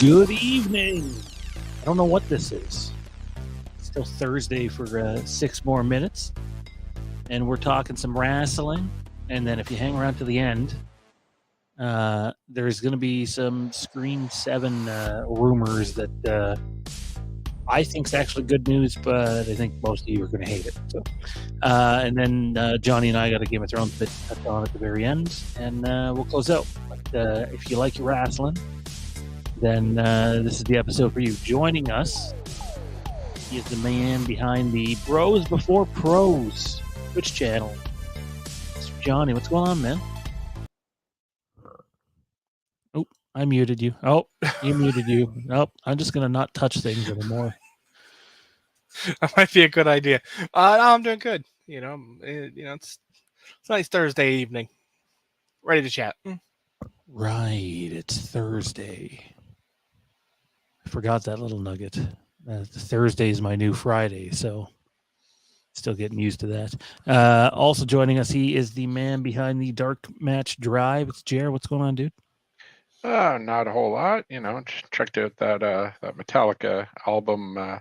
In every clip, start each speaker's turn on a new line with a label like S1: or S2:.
S1: Good evening. I don't know what this is. It's still Thursday for 6 more minutes. And we're talking some wrestling. And then if you hang around to the end, there's going to be some Scream 7 rumors that I think is actually good news, but I think most of you are going to hate it. So, and then Johnny and I got a Game of Thrones bit to touch on at the very end, and we'll close out. But if you like your wrestling, then this is the episode for you. Joining us, he is the man behind the Bros Before Pros Twitch channel. Mr. Johnny, what's going on, man? Oh, I muted you. Oh, you muted you. Nope, I'm just going to not touch things anymore.
S2: That might be a good idea. No, I'm doing good. It's a nice Thursday evening. Ready to chat.
S1: Right, it's Thursday. I forgot that little nugget. Thursday is my new Friday, so still getting used to that. Also joining us, he is the man behind the Dark Match Drive. It's Jared. What's going on, dude?
S3: Not a whole lot. Just checked out that Metallica album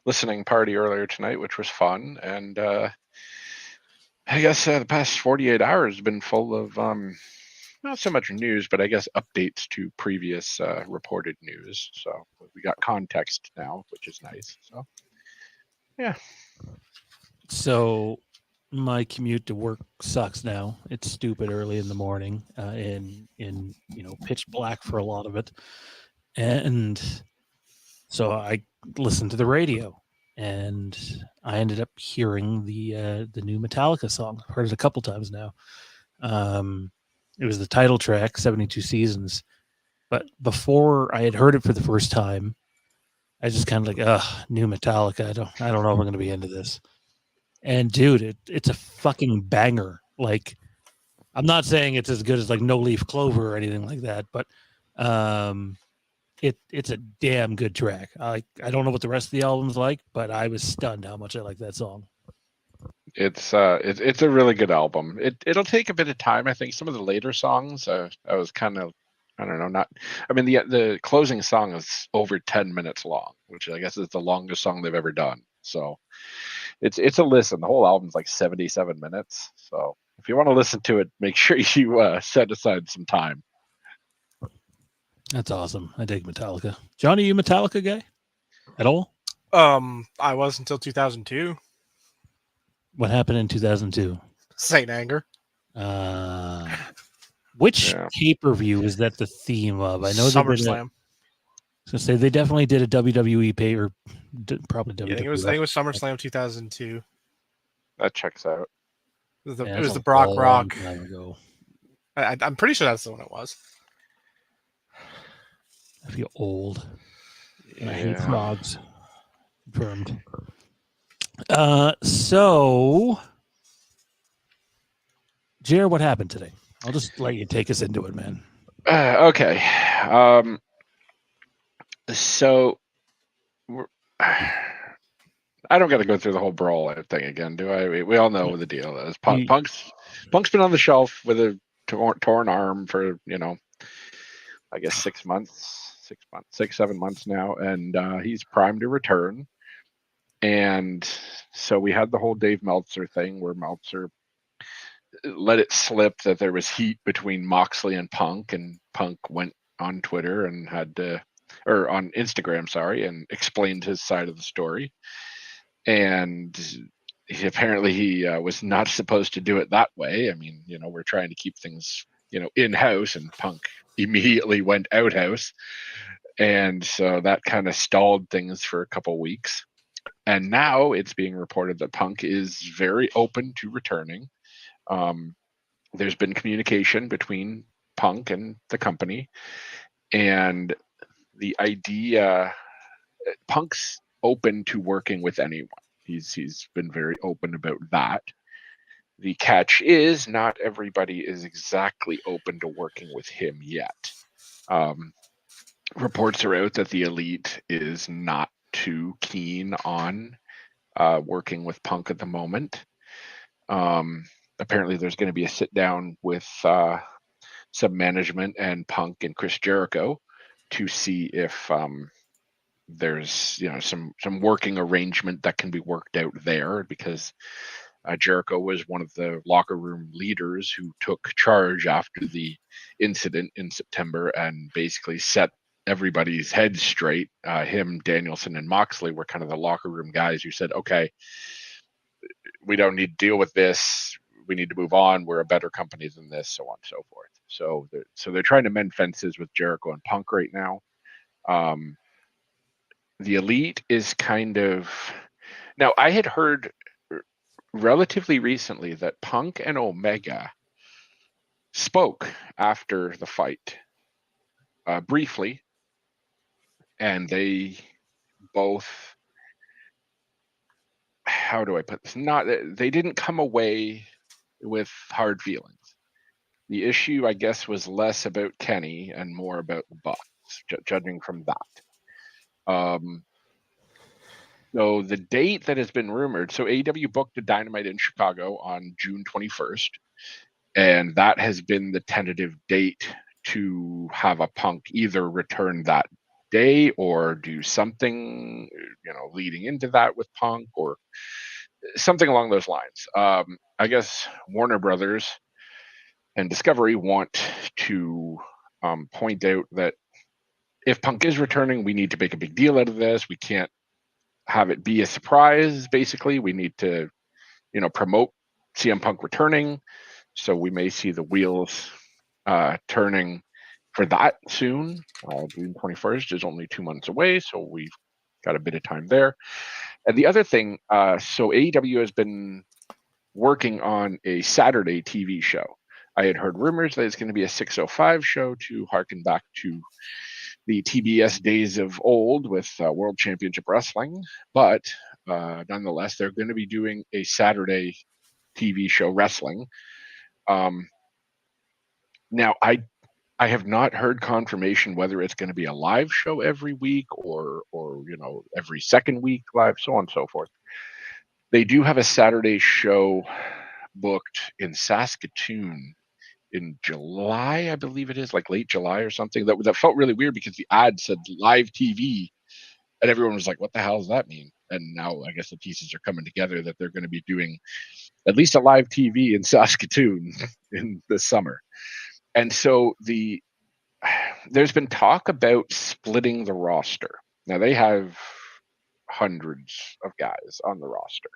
S3: listening party earlier tonight, which was fun. And I guess the past 48 hours have been full of not so much news, but I guess updates to previous reported news. So we got context now, which is nice. So, yeah.
S1: So my commute to work sucks now. It's stupid early in the morning, in pitch black for a lot of it, and so I listened to the radio, and I ended up hearing the new Metallica song. I've heard it a couple times now. It was the title track, 72 Seasons. But before I had heard it for the first time, I just kind of like, new Metallica. I don't know if I'm going to be into this. And dude, it's a fucking banger. Like, I'm not saying it's as good as like No Leaf Clover or anything like that, but it's a damn good track. I don't know what the rest of the album's like, but I was stunned how much I like that song.
S3: It's a really good album. It'll take a bit of time. I think some of the later songs, I was kind of, I don't know, the closing song is over 10 minutes long, which I guess is the longest song they've ever done. So it's a listen. The whole album's like 77 minutes. So if you want to listen to it, make sure you set aside some time.
S1: That's awesome. I dig Metallica. Johnny, you Metallica guy at all?
S2: I was until 2002.
S1: What happened in 2002?
S2: Saint Anger.
S1: Which pay-per-view is that the theme of? I know
S2: SummerSlam.
S1: So say they definitely did a WWE pay or probably WWE.
S2: Yeah, I think it was SummerSlam 2002.
S3: That checks out.
S2: It was the Brock Rock.
S1: Time ago.
S2: I'm pretty sure that's the one it was.
S1: I feel old.
S3: Yeah.
S1: And I hate frogs. Confirmed. So, Jared, what happened today? I'll just let you take us into it, man.
S3: Okay. So, I don't got to go through the whole brawl thing again, do I? We all know what the deal is. Punk's been on the shelf with a torn arm for, I guess 6 months, 7 months now, and he's primed to return. And so we had the whole Dave Meltzer thing where Meltzer let it slip that there was heat between Moxley and Punk went on Twitter and on Instagram, and explained his side of the story. And he was not supposed to do it that way. I mean, we're trying to keep things, in-house, and Punk immediately went out-house. And so that kind of stalled things for a couple weeks. And now it's being reported that Punk is very open to returning. There's been communication between Punk and the company. And the idea, Punk's open to working with anyone. He's been very open about that. The catch is not everybody is exactly open to working with him yet. Reports are out that the Elite is not too keen on working with Punk at the moment. Apparently there's going to be a sit down with some management and Punk and Chris Jericho to see if there's some working arrangement that can be worked out there, because Jericho was one of the locker room leaders who took charge after the incident in September and basically set everybody's heads straight. Him, Danielson, and Moxley were kind of the locker room guys who said, okay, we don't need to deal with this. We need to move on. We're a better company than this, so on and so forth. So they're trying to mend fences with Jericho and Punk right now. The Elite is kind of... Now, I had heard relatively recently that Punk and Omega spoke after the fight briefly, and they both... How do I put this? They didn't come away with hard feelings. The issue, I guess, was less about Kenny and more about the Bucks, judging from that. So the date that has been rumored, so AEW booked a Dynamite in Chicago on June 21st, and that has been the tentative date to have a Punk either return that day or do something, leading into that with Punk or something along those lines. I guess Warner Brothers and Discovery want to point out that if Punk is returning, we need to make a big deal out of this. We can't have it be a surprise. Basically, we need to, promote CM Punk returning. So we may see the wheels turning for that soon. June 21st is only 2 months away, so we've got a bit of time there. And the other thing, so AEW has been working on a Saturday TV show. I had heard rumors that it's going to be a 6:05 show to harken back to the TBS days of old with World Championship Wrestling, but nonetheless, they're going to be doing a Saturday TV show wrestling. Now, I have not heard confirmation whether it's going to be a live show every week or every second week live, so on and so forth. They do have a Saturday show booked in Saskatoon in July, I believe it is, like late July or something. That felt really weird because the ad said live TV, and everyone was like, "What the hell does that mean?" And now I guess the pieces are coming together that they're going to be doing at least a live TV in Saskatoon in the summer. And so there's been talk about splitting the roster. Now they have hundreds of guys on the roster.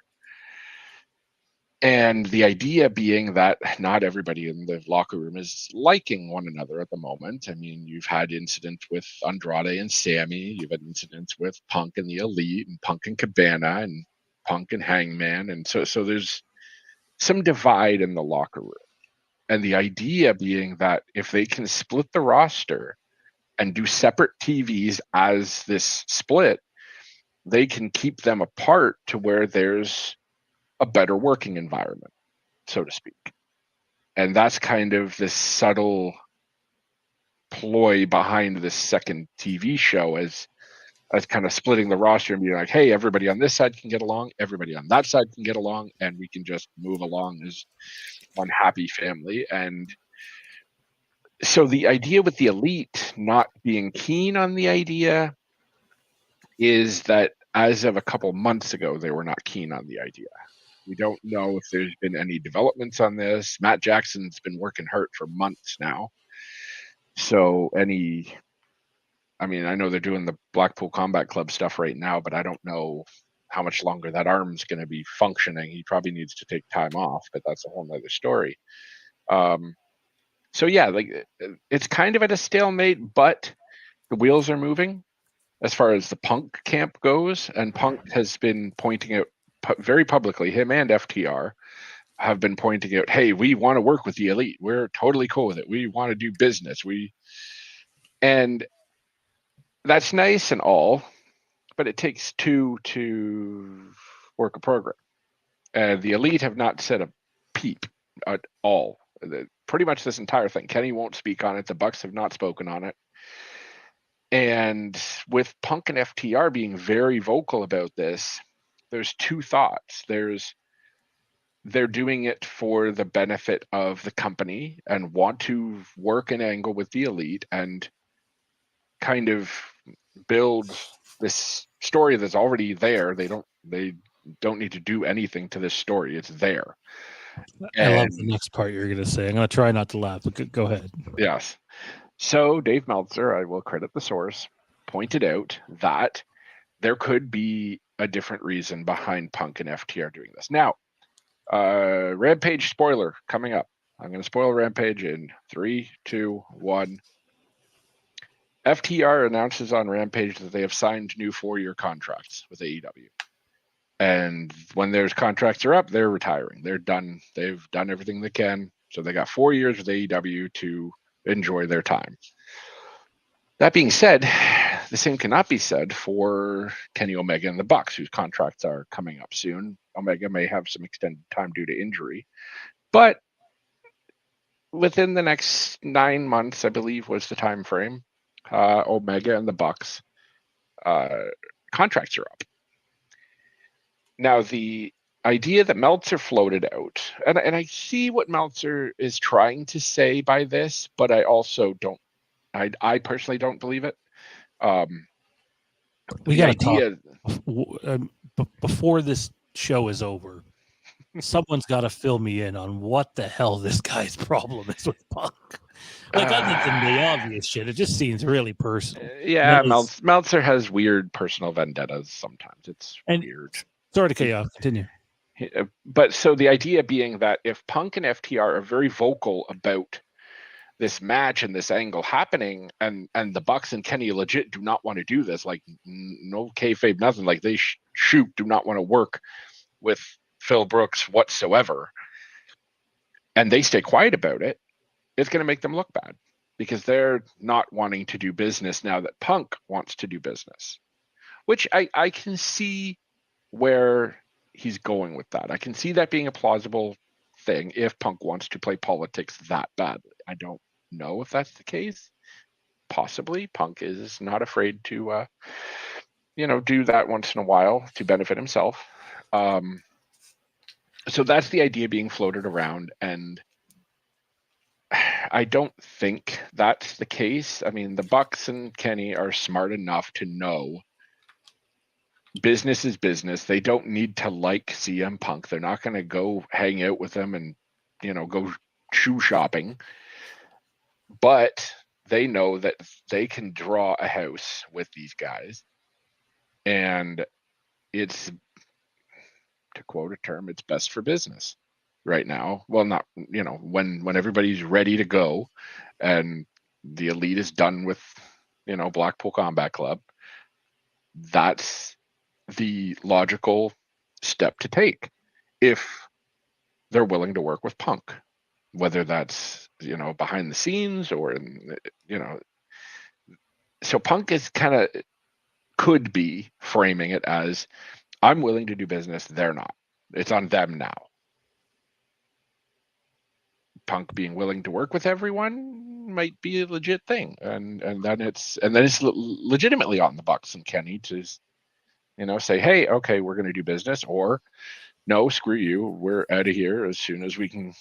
S3: And the idea being that not everybody in the locker room is liking one another at the moment. I mean, you've had incidents with Andrade and Sammy. You've had incidents with Punk and the Elite and Punk and Cabana and Punk and Hangman. And so there's some divide in the locker room. And the idea being that if they can split the roster and do separate TVs as this split, they can keep them apart to where there's a better working environment, so to speak. And that's kind of this subtle ploy behind this second TV show as kind of splitting the roster and being like, hey, everybody on this side can get along, everybody on that side can get along, and we can just move along as one happy family. And so the idea with the Elite not being keen on the idea is that as of a couple months ago, they were not keen on the idea. We don't know if there's been any developments on this. Matt Jackson's been working hard for months now. So I know they're doing the Blackpool Combat Club stuff right now, but I don't know how much longer that arm's going to be functioning. He probably needs to take time off, but that's a whole nother story. So yeah, like it's kind of at a stalemate, but the wheels are moving as far as the Punk camp goes. And Punk has been pointing out very publicly, him and FTR have been pointing out, hey, we want to work with the Elite. We're totally cool with it. We want to do business. And that's nice and all, but it takes two to work a program. And the Elite have not said a peep at all. Pretty much this entire thing. Kenny won't speak on it. The Bucks have not spoken on it. And with Punk and FTR being very vocal about this, there's two thoughts. They're doing it for the benefit of the company and want to work an angle with the Elite, and kind of build this story that's already there. They don't need to do anything to this story. It's there.
S1: I love the
S3: And
S1: next part you're going to say. I'm going to try not to laugh, but go ahead.
S3: yes. So Dave Meltzer, I will credit the source, pointed out that there could be a different reason behind Punk and FTR doing this. Now, Rampage spoiler coming up. I'm going to spoil Rampage in 3, 2, 1. FTR announces on Rampage that they have signed new 4-year contracts with AEW. And when those contracts are up, they're retiring. They're done. They've done everything they can. So they got 4 years with AEW to enjoy their time. That being said, the same cannot be said for Kenny Omega and the Bucks, whose contracts are coming up soon. Omega may have some extended time due to injury, but within the next 9 months, I believe was the time frame, Omega and the Bucks contracts are up. Now, the idea that Meltzer floated out, and I see what Meltzer is trying to say by this, but I also don't. I personally don't believe it.
S1: We got to talk before this show is over. Someone's got to fill me in on what the hell this guy's problem is with Punk. Like, other than the obvious shit, it just seems really personal.
S3: Yeah, Meltzer has weird personal vendettas sometimes. It's weird.
S1: Sorry to cut you off. Continue.
S3: But so the idea being that if Punk and FTR are very vocal about this match and this angle happening, and the Bucks and Kenny legit do not want to do this, like no kayfabe, nothing, like they do not want to work with Phil Brooks whatsoever, and they stay quiet about it, it's going to make them look bad because they're not wanting to do business now that Punk wants to do business, which I can see where he's going with that. I can see that being a plausible thing if Punk wants to play politics that badly. I don't know if that's the case. Possibly. Punk is not afraid to do that once in a while to benefit himself. So that's the idea being floated around, and I don't think that's the case. I mean, the Bucks and Kenny are smart enough to know business is business. They don't need to like CM Punk. They're not going to go hang out with him and, go shoe shopping. But they know that they can draw a house with these guys. And it's, to quote a term, it's best for business right now. Well, not, when everybody's ready to go and the elite is done with, Blackpool Combat Club, that's the logical step to take if they're willing to work with Punk, whether that's behind the scenes or in so Punk is could be framing it as, I'm willing to do business, they're not, it's on them now. Punk being willing to work with everyone might be a legit thing, and then it's legitimately on the Bucks and Kenny to say, hey, okay, we're going to do business, or no, screw you, we're out of here as soon as we can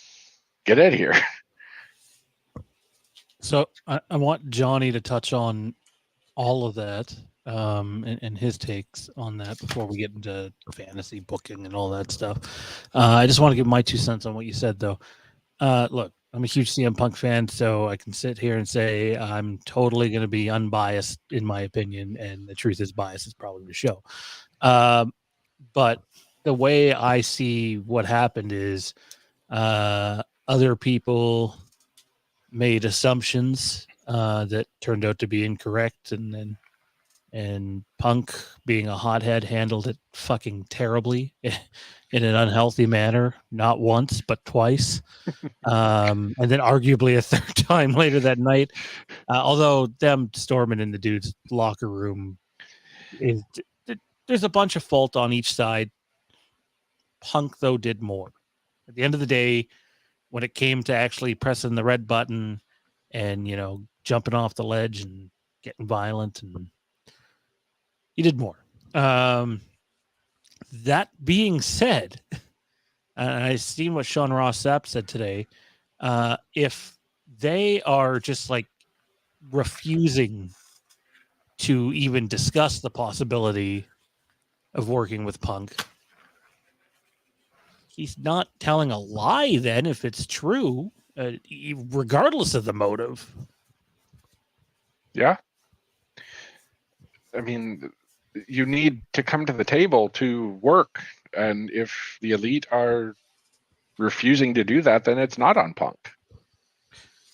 S3: get out of here.
S1: So I want Johnny to touch on all of that and his takes on that before we get into fantasy booking and all that stuff. I just want to give my 2 cents on what you said, though. Look, I'm a huge CM Punk fan, so I can sit here and say I'm totally going to be unbiased in my opinion, and the truth is bias is probably the show. But the way I see what happened is other people made assumptions that turned out to be incorrect, and Punk, being a hothead, handled it fucking terribly in an unhealthy manner, not once but twice, and then arguably a third time later that night. Although them storming in the dude's locker room, there's a bunch of fault on each side. Punk, though, did more. At the end of the day, when it came to actually pressing the red button and, jumping off the ledge and getting violent, and he did more. That being said, I seen what Sean Ross Sapp said today. If they are just like refusing to even discuss the possibility of working with Punk. He's not telling a lie then if it's true, regardless of the motive.
S3: Yeah. I mean, you need to come to the table to work. And if the elite are refusing to do that, then it's not on Punk.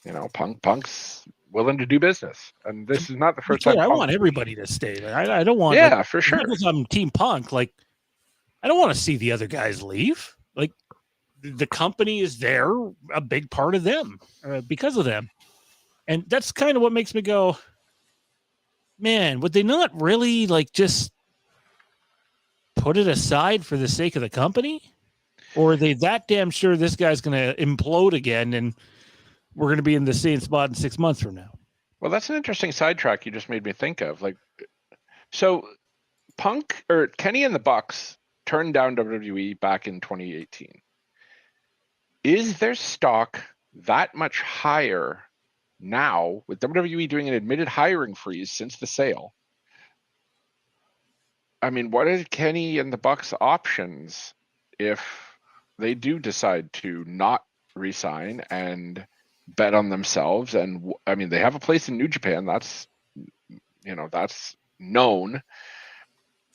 S3: You know, Punk's willing to do business. And this is not the first time.
S1: I want everybody to stay. I don't want,
S3: yeah, for sure.
S1: Because I'm Team Punk, like, I don't want to see the other guys leave. Like, the company is there, a big part of them, because of them. And that's kind of what makes me go, man, would they not really, like, just put it aside for the sake of the company? Or are they that damn sure this guy's going to implode again and we're going to be in the same spot in 6 months from now?
S3: Well, that's an interesting sidetrack you just made me think of. Like, so Punk or Kenny and the Bucks turned down WWE back in 2018. Is their stock that much higher now with WWE doing an admitted hiring freeze since the sale? I mean, what are Kenny and the Bucks' options if they do decide to not resign and bet on themselves? And I mean, they have a place in New Japan. That's, you know, that's known.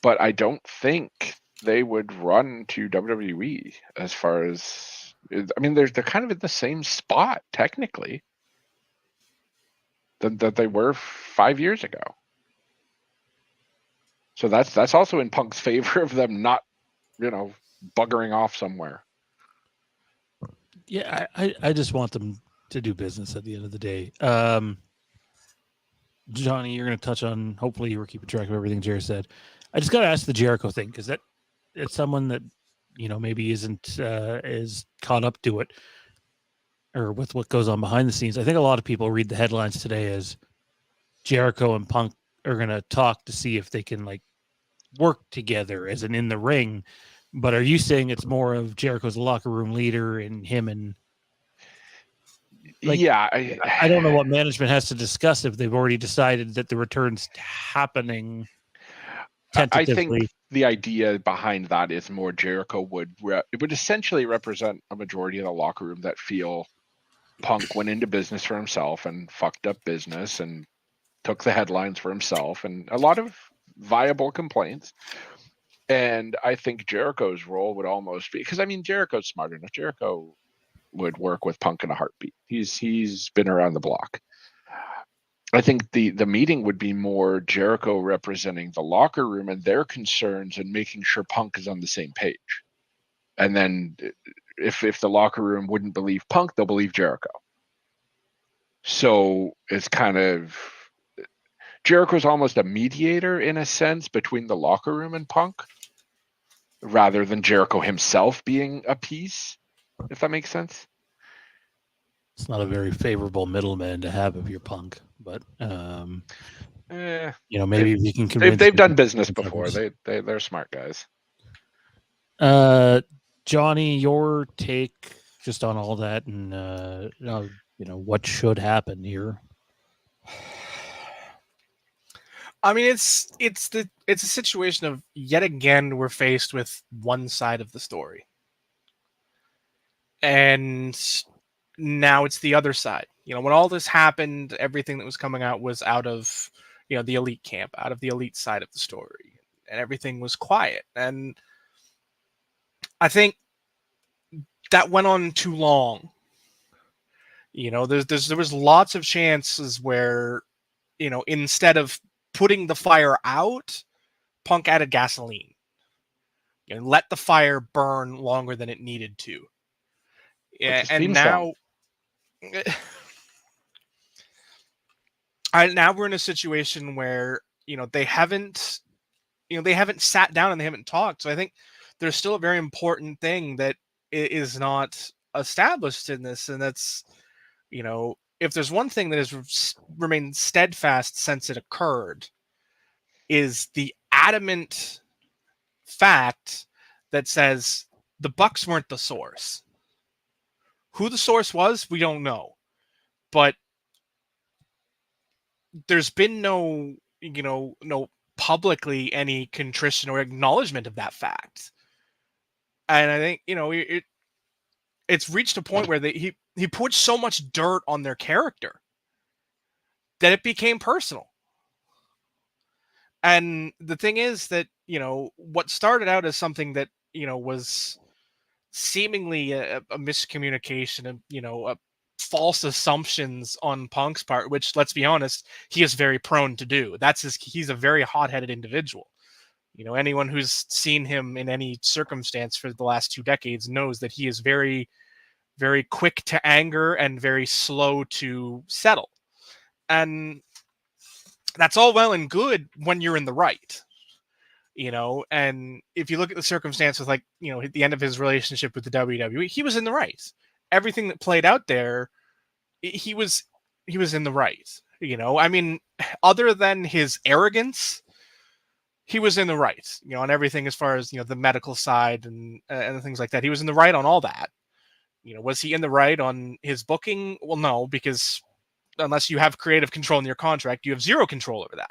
S3: But I don't think they would run to WWE as far as, I mean, they're kind of in the same spot technically that they were 5 years ago. So that's also in Punk's favor of them not, you know, buggering off somewhere.
S1: Yeah, I just want them to do business at the end of the day. Johnny, you're going to touch on, hopefully you were keeping track of everything Jared said. I just got to ask the Jericho thing, because it's someone that, you know, maybe isn't as caught up to it or with what goes on behind the scenes. I think a lot of people read the headlines today as Jericho and Punk are going to talk to see if they can, like, work together as in the ring. But are you saying it's more of Jericho's locker room leader and him and, like,
S3: yeah,
S1: I don't know what management has to discuss if they've already decided that the return's happening tentatively.
S3: I think the idea behind that is more Jericho it would essentially represent a majority of the locker room that feel Punk went into business for himself and fucked up business and took the headlines for himself, and a lot of viable complaints. And I think Jericho's role would almost be, because I mean, Jericho's smart enough. Jericho would work with Punk in a heartbeat. He's been around the block. I think the meeting would be more Jericho representing the locker room and their concerns and making sure Punk is on the same page. And then if the locker room wouldn't believe Punk, they'll believe Jericho. So it's kind of, Jericho's almost a mediator in a sense between the locker room and Punk, rather than Jericho himself being a piece, if that makes sense.
S1: It's not a very favorable middleman to have if you're Punk, but you know, maybe we can convince.
S3: They've done business before. They're smart guys.
S1: Johnny, your take just on all that, and you know, what should happen here?
S2: I mean, it's a situation of, yet again, we're faced with one side of the story, and now it's the other side. You know, when all this happened, everything that was coming out was out of, you know, the elite camp, out of the elite side of the story, and everything was quiet. And I think that went on too long. You know, there was lots of chances where, you know, instead of putting the fire out, Punk added gasoline. You know, let the fire burn longer than it needed to. Yeah, and now, now we're in a situation where, you know, they haven't sat down and they haven't talked. So I think there's still a very important thing that is not established in this, and that's, you know, if there's one thing that has remained steadfast since it occurred, is the adamant fact that says the Bucks weren't the source. Who the source was, we don't know. But there's been no, no publicly any contrition or acknowledgement of that fact. And I think it's reached a point where he put so much dirt on their character that it became personal. And the thing is that what started out as something that was seemingly a miscommunication and a false assumptions on Punk's part, which, let's be honest, he is very prone to do. He's a very hot-headed individual. Anyone who's seen him in any circumstance for the last 2 decades knows that he is very, very quick to anger and very slow to settle. And that's all well and good when you're in the right. And if you look at the circumstances, like, at the end of his relationship with the WWE, he was in the right. Everything that played out there, he was in the right. I mean, other than his arrogance, he was in the right, on everything as far as, the medical side and things like that. He was in the right on all that. Was he in the right on his booking? Well, no, because unless you have creative control in your contract, you have zero control over that.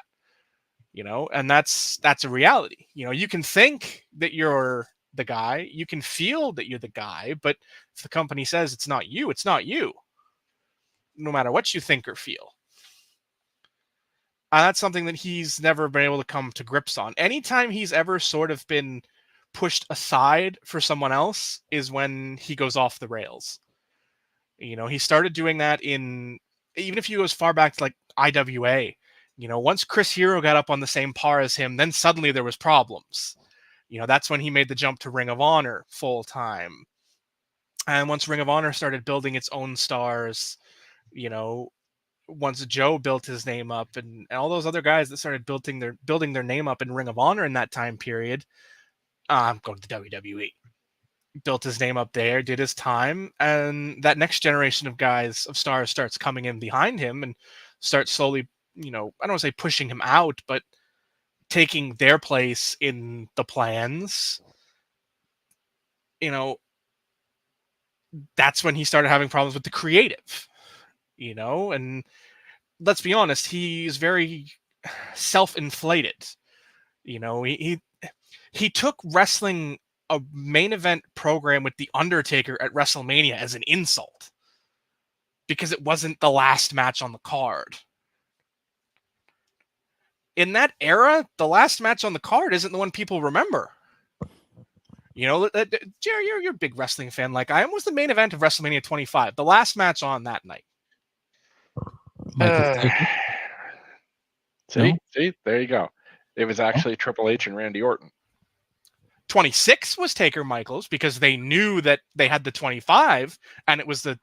S2: And that's a reality. You can think that you're the guy, you can feel that you're the guy, but if the company says it's not you, it's not you. No matter what you think or feel. And that's something that he's never been able to come to grips on. Anytime he's ever sort of been pushed aside for someone else is when he goes off the rails. He started doing that even if you go as far back to like IWA. Once Chris Hero got up on the same par as him, then suddenly there was problems. That's when he made the jump to Ring of Honor full time. And once Ring of Honor started building its own stars, once Joe built his name up and all those other guys that started building their name up in Ring of Honor in that time period, I'm going to WWE. Built his name up there, did his time, and that next generation of guys, of stars, starts coming in behind him and starts slowly, I don't want to say pushing him out, but taking their place in the plans. That's when he started having problems with the creative, and let's be honest, he's very self-inflated. He took wrestling, a main event program with The Undertaker at WrestleMania, as an insult because it wasn't the last match on the card. In that era, the last match on the card isn't the one people remember. Jerry, you're a big wrestling fan like I am. Was the main event of WrestleMania 25, the last match on that night?
S3: See, there you go. It was actually Triple H and Randy Orton.
S2: 26 was Taker Michaels because they knew that they had the 25 and it was the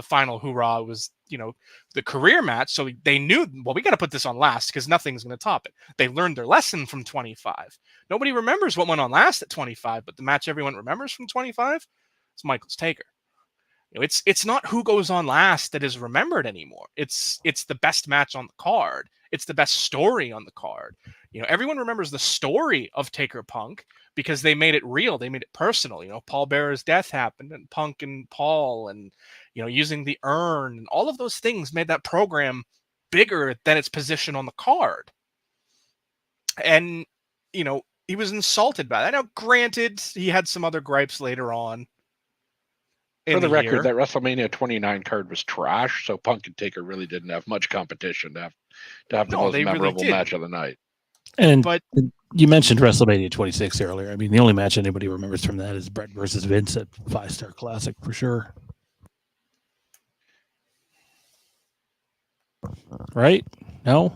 S2: final hoorah. It was, the career match. So they knew, well, we got to put this on last because nothing's going to top it. They learned their lesson from 25. Nobody remembers what went on last at 25, but the match everyone remembers from 25 is Michaels Taker. It's not who goes on last that is remembered anymore. It's the best match on the card. It's the best story on the card. Everyone remembers the story of Taker Punk because they made it real. They made it personal. Paul Bearer's death happened and Punk and Paul and, using the urn and all of those things made that program bigger than its position on the card. And, he was insulted by that. Now, granted, he had some other gripes later on.
S3: For the record, that WrestleMania 29 card was trash, so Punk and Taker really didn't have much competition to have the most memorable match of the night.
S1: But you mentioned WrestleMania 26 earlier. I mean, the only match anybody remembers from that is Bret versus Vince at 5-Star Classic for sure. Right? No?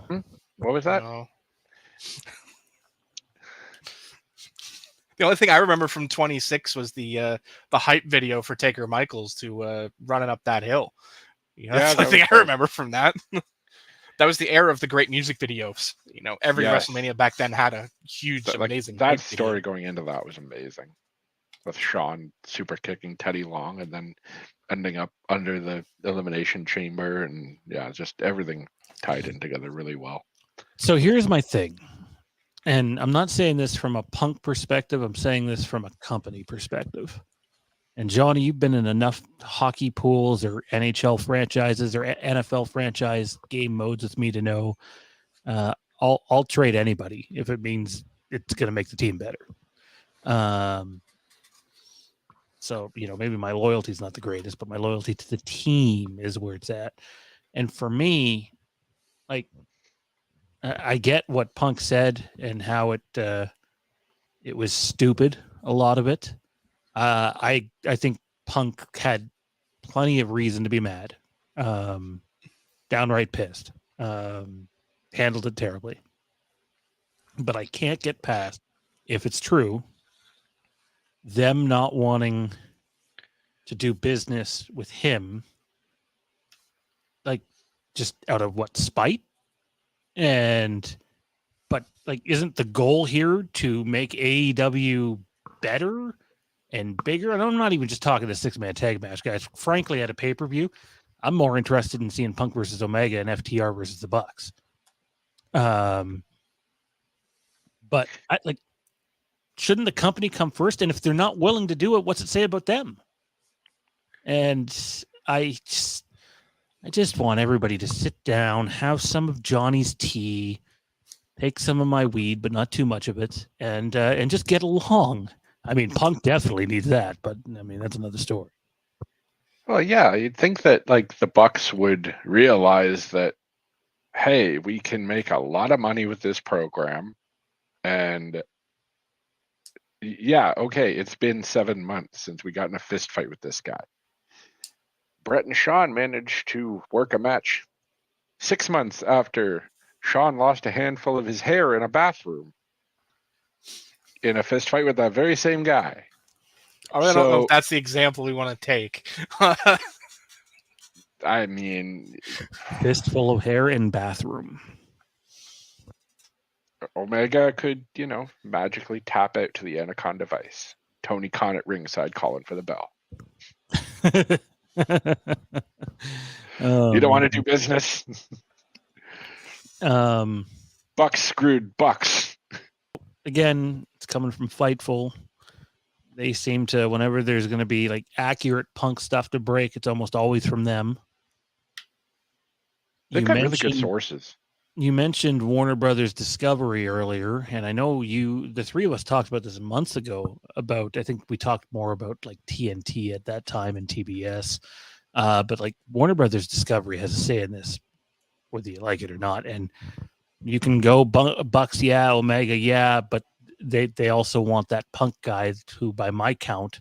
S3: What was that?
S2: No. The only thing I remember from 26 was the hype video for Taker Michaels to running up that hill. That's the only thing I remember from that. That was the era of the great music videos. Every WrestleMania back then had a huge, amazing.
S3: That story going into that was amazing. With Shawn super kicking Teddy Long and then ending up under the Elimination Chamber, and just everything tied in together really well.
S1: So here's my thing. And I'm not saying this from a Punk perspective. I'm saying this from a company perspective. And Johnny, you've been in enough hockey pools or NHL franchises or NFL franchise game modes with me to know I'll trade anybody if it means it's going to make the team better. So, maybe my loyalty is not the greatest, but my loyalty to the team is where it's at. And for me, like, I get what Punk said and how it was stupid, a lot of it. I think Punk had plenty of reason to be mad, downright pissed, handled it terribly. But I can't get past, if it's true, them not wanting to do business with him, like, just out of what, spite? But like, isn't the goal here to make AEW better and bigger? And I'm not even just talking the 6-man tag match, guys. Frankly, at a pay-per-view, I'm more interested in seeing Punk versus Omega and FTR versus the Bucks. But shouldn't the company come first? And if they're not willing to do it, what's it say about them? And I just want everybody to sit down, have some of Johnny's tea, take some of my weed, but not too much of it, and just get along. I mean, Punk definitely needs that, but I mean, that's another story.
S3: Well, yeah, you'd think that like the Bucks would realize that, hey, we can make a lot of money with this program, and yeah, okay, it's been 7 months since we got in a fist fight with this guy. Brett and Sean managed to work a match 6 months after Sean lost a handful of his hair in a bathroom in a fist fight with that very same guy.
S2: I really don't know if that's the example we want to take.
S3: I mean,
S1: fistful of hair in bathroom.
S3: Omega could, magically tap out to the Anaconda Vice. Tony Khan at ringside calling for the bell. You don't want to do business? Bucks screwed Bucks.
S1: Again, it's coming from Fightful. They seem to, whenever there's going to be like accurate Punk stuff to break, it's almost always from them.
S3: They've got really good sources.
S1: You mentioned Warner Brothers Discovery earlier, and I know the three of us talked about this months ago about, I think we talked more about like TNT at that time and TBS, but like Warner Brothers Discovery has a say in this, whether you like it or not. And you can go Bucks, yeah, Omega, yeah, but they also want that Punk guy who, by my count,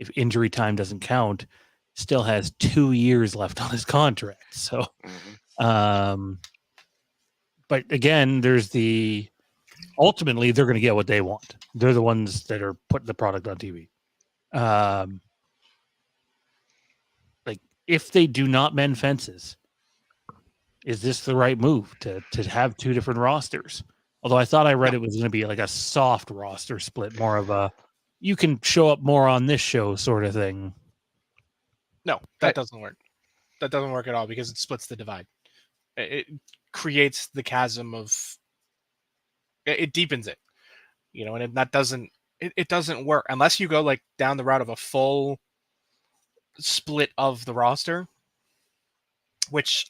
S1: if injury time doesn't count, still has 2 years left on his contract. So, but again, there's ultimately they're going to get what they want. They're the ones that are putting the product on TV. Like, if they do not mend fences, is this the right move to have two different rosters? Although I thought I read it was going to be like a soft roster split, more of a, you can show up more on this show sort of thing.
S2: No, that doesn't work. That doesn't work at all because it splits the divide. It creates the chasm it deepens it, and that doesn't, it doesn't work unless you go like down the route of a full split of the roster, which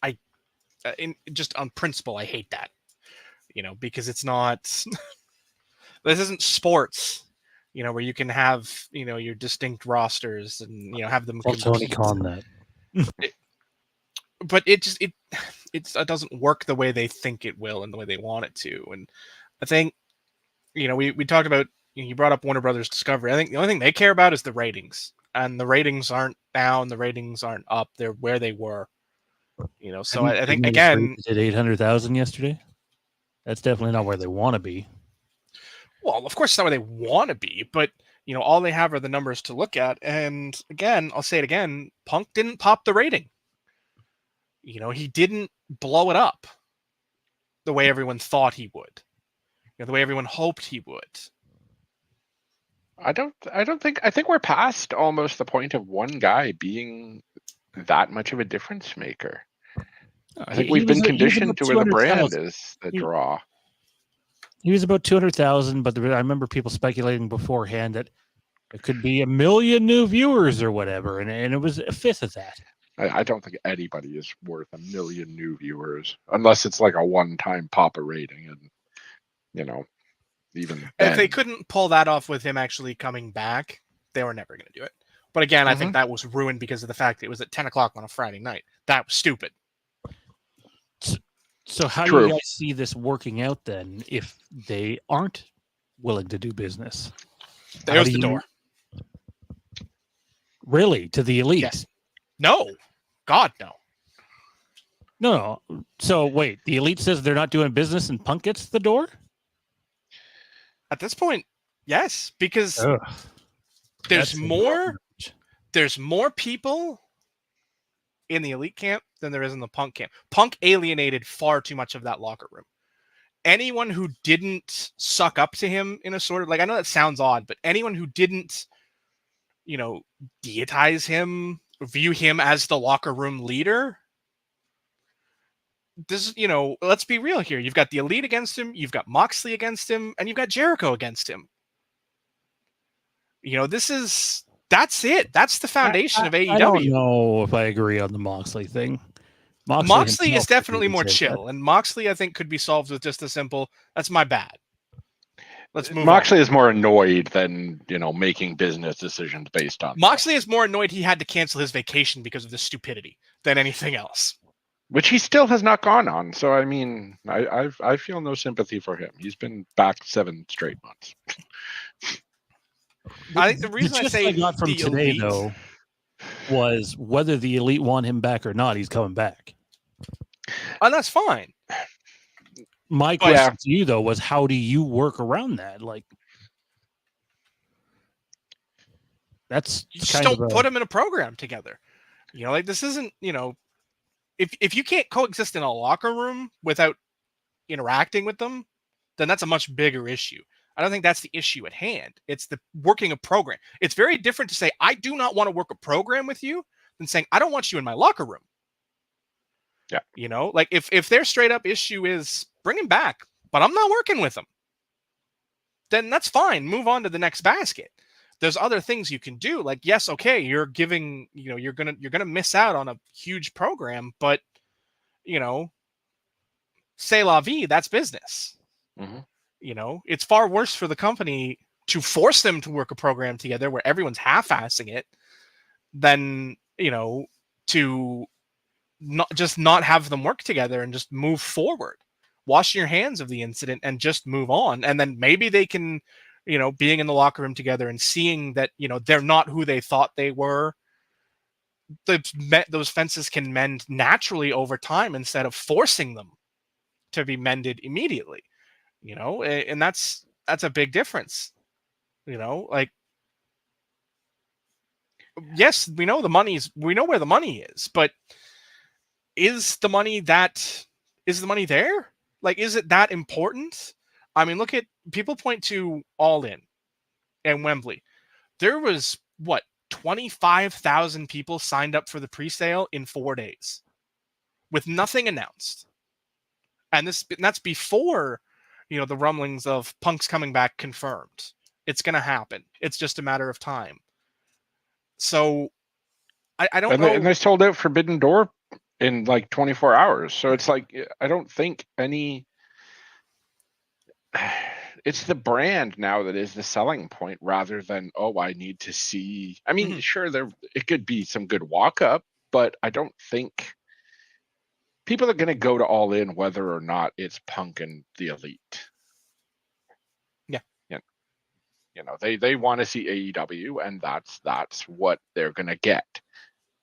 S2: just on principle, I hate that, because it's not, this isn't sports, where you can have, your distinct rosters and, have them
S1: compete. Tony Khan that.
S2: But it doesn't work the way they think it will and the way they want it to. And I think, we talked about, you brought up Warner Brothers Discovery. I think the only thing they care about is the ratings, and the ratings aren't down. The ratings aren't up. They're where they were, so I think, again,
S1: did 800,000 yesterday. That's definitely not where they want to be.
S2: Well, of course it's not where they want to be, but all they have are the numbers to look at. And again, I'll say it again, Punk didn't pop the rating. He didn't blow it up the way everyone thought he would, the way everyone hoped he would.
S3: I think we're past almost the point of one guy being that much of a difference maker. I think we've been conditioned to where the brand is the draw.
S1: He was about 200,000, but I remember people speculating beforehand that it could be 1 million new viewers or whatever, and it was a fifth of that.
S3: I don't think anybody is worth 1 million new viewers unless it's like a one-time pop a rating, and even
S2: If they
S3: then.
S2: couldn't pull that off with him actually coming back, they were never going to do it. But again, I think that was ruined because of the fact that it was at 10 o'clock on a Friday night. That was stupid.
S1: So how do
S3: True.
S1: you guys see this working out then if they aren't willing to do business?
S2: There's the door.
S1: Really? To the elite?
S2: Yes. No. God, no.
S1: No. So wait, the elite says they're not doing business and Punk gets the door?
S2: At this point, yes, because there's more people in the elite camp than there is in the Punk camp. Punk alienated far too much of that locker room. Anyone who didn't suck up to him in a sort of, like, I know that sounds odd, but anyone who didn't, deitize him, view him as the locker room leader, this, let's be real here. You've got the elite against him, you've got Moxley against him, and you've got Jericho against him. That's it. That's the foundation of AEW.
S1: I don't know if I agree on the Moxley thing.
S2: Moxley is definitely more chill, and Moxley, I think, could be solved with just a simple, that's my bad. Let's move
S3: Moxley
S2: on.
S3: is more annoyed than, making business decisions based on
S2: Moxley is more annoyed he had to cancel his vacation because of the stupidity than anything else.
S3: Which he still has not gone on. So, I mean, I feel no sympathy for him. He's been back 7 straight months.
S2: I think the reason I say
S1: I got from today,
S2: elite,
S1: though, was whether the elite want him back or not, he's coming back.
S2: And that's fine.
S1: My question to you, though, was how do you work around that? Like, that's
S2: you just don't put them in a program together. This isn't, if you can't coexist in a locker room without interacting with them, then that's a much bigger issue. I don't think that's the issue at hand. It's the working a program. It's very different to say, I do not want to work a program with you than saying, I don't want you in my locker room.
S3: Yeah.
S2: Like if their straight up issue is bring him back, but I'm not working with him, then that's fine. Move on to the next basket. There's other things you can do. Like, yes, okay, you're giving, you're gonna miss out on a huge program, but c'est la vie, that's business.
S3: Mm-hmm.
S2: It's far worse for the company to force them to work a program together where everyone's half-assing it than, to not have them work together and just move forward. Wash your hands of the incident and just move on. And then maybe they can, being in the locker room together and seeing that, they're not who they thought they were, those fences can mend naturally over time instead of forcing them to be mended immediately. And that's a big difference. Like, yes, we know where the money is, but is the money there? Like, is it that important? I mean, look at, people point to All In and Wembley. There was 25,000 people signed up for the pre-sale in 4 days with nothing announced. And that's before, the rumblings of Punk's coming back confirmed. It's going to happen. It's just a matter of time. So I don't know.
S3: And they sold out Forbidden Door in like 24 hours. So it's like, I don't think it's the brand now that is the selling point rather than, I need to see. I mean, sure, it could be some good walk up, but I don't think people are going to go to All In whether or not it's Punk and the Elite.
S2: Yeah.
S3: They want to see AEW, and that's what they're going to get.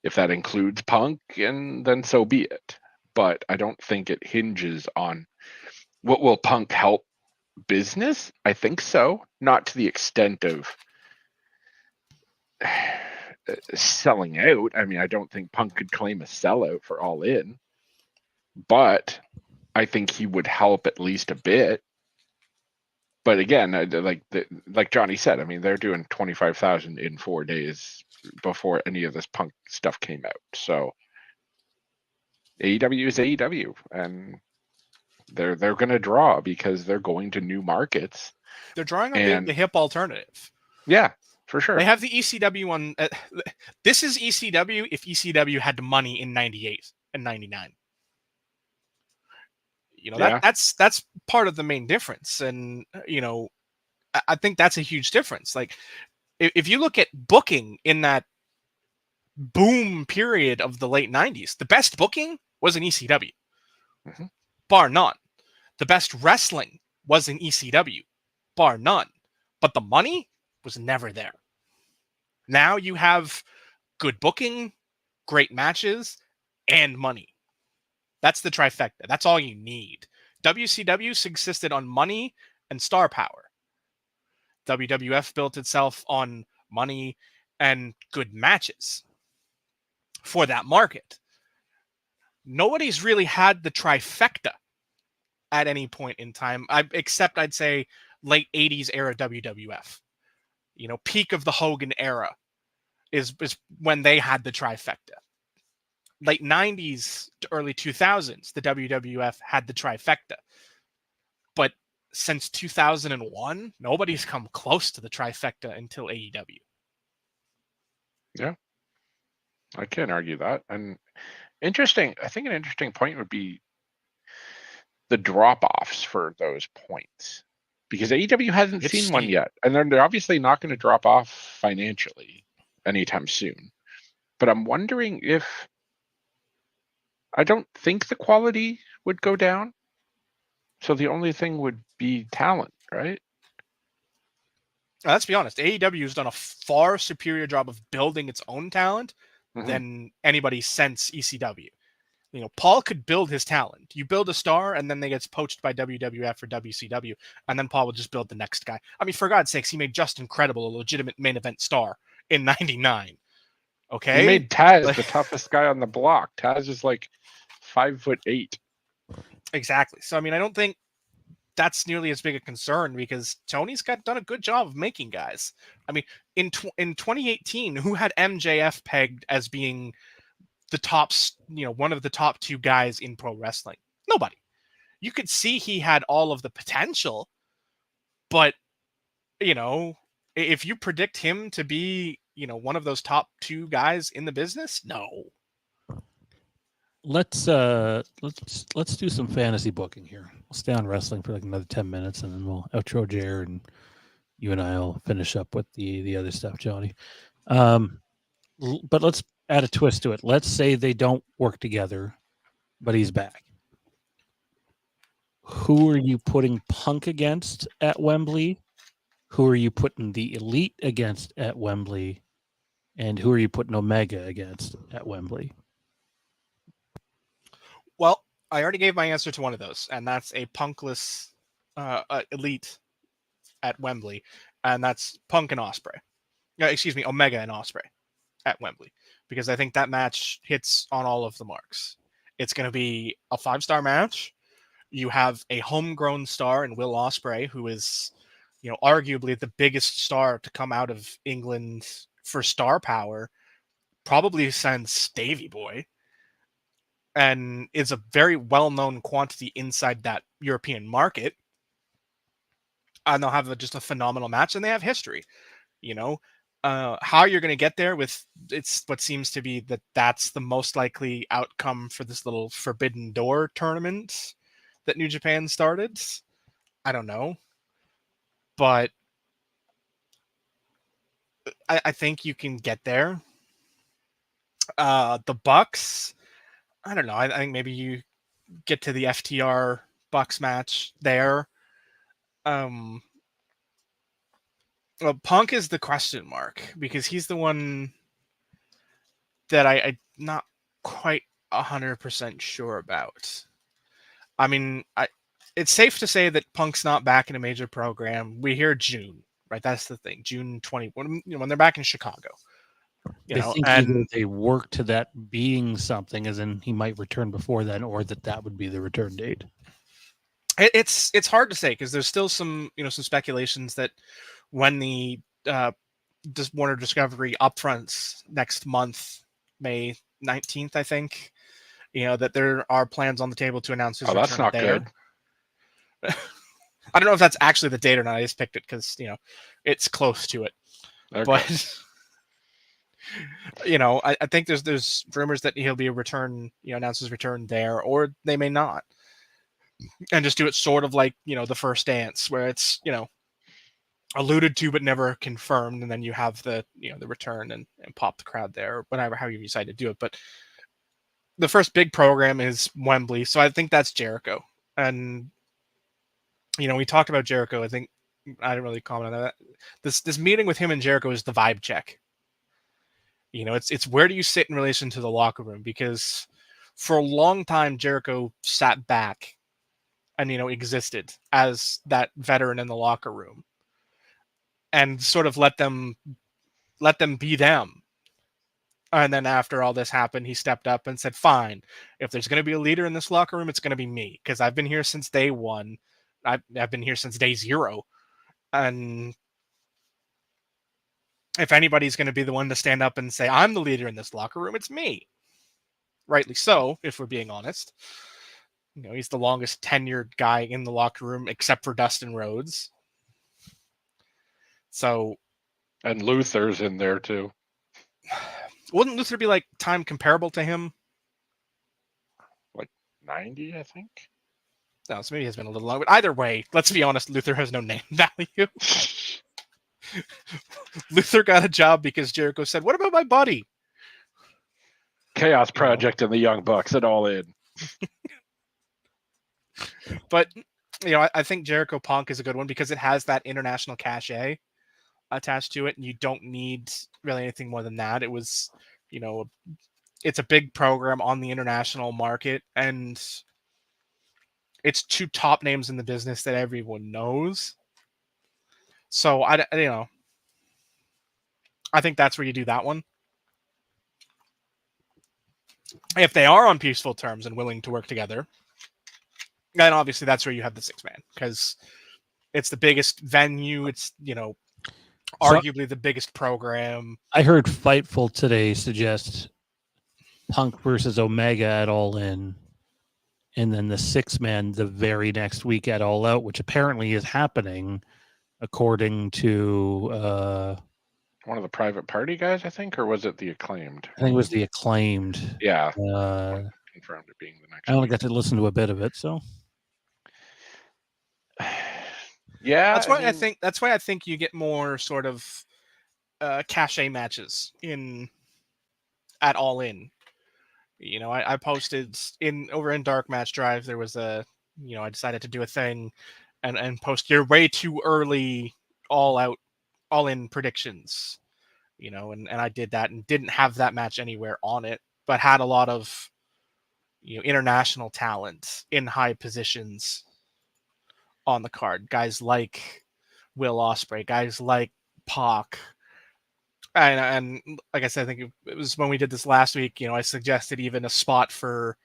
S3: If that includes Punk, and then so be it. But I don't think it hinges on what will Punk help business. I think so, not to the extent of selling out. I mean, I don't think Punk could claim a sellout for All In, but I think he would help at least a bit. But again, like Johnny said, I mean, they're doing 25,000 in 4 days before any of this Punk stuff came out. So AEW is AEW, and they're going to draw because they're going to new markets.
S2: They're drawing on the hip alternative.
S3: Yeah. For sure.
S2: They have the ECW on. This is ECW if ECW had money in '98 and '99. That's part of the main difference, and I think that's a huge difference. Like, if you look at booking in that boom period of the late '90s, the best booking was in ECW, bar none. The best wrestling was in ECW, bar none. But the money was never there. Now you have good booking, great matches, and money. That's the trifecta. That's all you need. WCW subsisted on money and star power. WWF built itself on money and good matches for that market. Nobody's really had the trifecta at any point in time, except I'd say late 80s era WWF. Peak of the Hogan era is when they had the trifecta. Late 90s to early 2000s, the WWF had the trifecta. But since 2001, nobody's come close to the trifecta until AEW.
S3: Yeah. I can't argue that. And I think an interesting point would be the drop-offs for those points. Because AEW hasn't seen one yet. And they're obviously not going to drop off financially anytime soon. But I'm wondering if... I don't think the quality would go down. So the only thing would be talent, right?
S2: Let's be honest. AEW has done a far superior job of building its own talent than anybody since ECW. Paul could build his talent. You build a star, and then they get poached by WWF or WCW, and then Paul will just build the next guy. I mean, for God's sakes, he made Justin Credible a legitimate main event star in '99. Okay,
S3: he made Taz the toughest guy on the block. Taz is like 5'8".
S2: Exactly. So I mean, I don't think that's nearly as big a concern because Tony's done a good job of making guys. I mean, in 2018, who had MJF pegged as being the top, one of the top two guys in pro wrestling? Nobody. You could see he had all of the potential, but if you predict him to be, one of those top two guys in the business, no.
S1: Let's do some fantasy booking here. We'll stay on wrestling for like another 10 minutes, and then we'll outro Jared, and you and I will finish up with the other stuff, Johnny. But let's add a twist to it. Let's say they don't work together, but he's back. Who are you putting Punk against at Wembley? Who are you putting the Elite against at Wembley? And who are you putting Omega against at Wembley?
S2: Well, I already gave my answer to one of those, and that's a Punkless Elite at Wembley, and that's Punk and Ospreay. Omega and Ospreay at Wembley, because I think that match hits on all of the marks. It's going to be a 5-star match. You have a homegrown star in Will Ospreay, who is, arguably the biggest star to come out of England for star power, probably since Davey Boy, and is a very well-known quantity inside that European market. And they'll have just a phenomenal match, and they have history. How you're going to get there it's what seems to be that's the most likely outcome for this little Forbidden Door tournament that New Japan started. I don't know. But I think you can get there. The Bucks, I don't know. I think maybe you get to the FTR Bucks match there. Well, Punk is the question mark because he's the one that I'm not quite 100% sure about. I mean, it's safe to say that Punk's not back in a major program. We hear June, right? That's the thing. June 20, when they're back in Chicago.
S1: I think either they work to that being something, as in he might return before then, or that would be the return date.
S2: It's hard to say because there's still some some speculations that when the Warner Discovery upfronts next month, May 19th, I think, that there are plans on the table to announce his return.
S3: That's not
S2: there.
S3: good.
S2: I don't know if that's actually the date or not. I just picked it because it's close to it.
S3: Okay.
S2: But I think there's rumors that he'll be announce his return there, or they may not, and just do it sort of like the first dance, where it's alluded to but never confirmed, and then you have the the return and pop the crowd there, or whatever, how you decide to do it. But the first big program is Wembley, so I think that's Jericho. And we talked about Jericho. I think I didn't really comment on that. This meeting with him and Jericho is the vibe check. It's where do you sit in relation to the locker room, because for a long time Jericho sat back and existed as that veteran in the locker room and sort of let them be them. And then after all this happened, he stepped up and said, fine, if there's going to be a leader in this locker room, it's going to be me, because I've been here since day one. I've been here since day zero. And if anybody's going to be the one to stand up and say, I'm the leader in this locker room, it's me. Rightly so, if we're being honest. He's the longest tenured guy in the locker room, except for Dustin Rhodes. So,
S3: and Luther's in there too.
S2: Wouldn't Luther be like time comparable to him?
S3: Like 90, I think.
S2: No, so maybe he has been a little long. But either way, let's be honest, Luther has no name value. Luther got a job because Jericho said, what about my buddy?
S3: Chaos Project and the Young Bucks at All In.
S2: But, I think Jericho Punk is a good one because it has that international cachet attached to it, and you don't need really anything more than that. It was, it's a big program on the international market, and it's two top names in the business that everyone knows. So I think that's where you do that one. If they are on peaceful terms and willing to work together, then obviously that's where you have the 6-man, because it's the biggest venue. It's, arguably the biggest program.
S1: I heard Fightful today suggest Punk versus Omega at All In, and then the 6-man the very next week at All Out, which apparently is happening according to
S3: one of the Private Party guys, I think, or was it the Acclaimed?
S1: I think it was the Acclaimed.
S3: Yeah.
S2: Confirmed
S3: it being the next
S1: I only got to listen to a bit of it, so
S3: yeah.
S2: That's why I think you get more sort of cachet matches at All In. I posted over in Dark Match Drive, there was I decided to do a thing and post your way too early All In predictions, and I did that and didn't have that match anywhere on it, but had a lot of international talent in high positions on the card. Guys like Will Ospreay, guys like Pac. And like I said, I think it was when we did this last week, I suggested even a spot for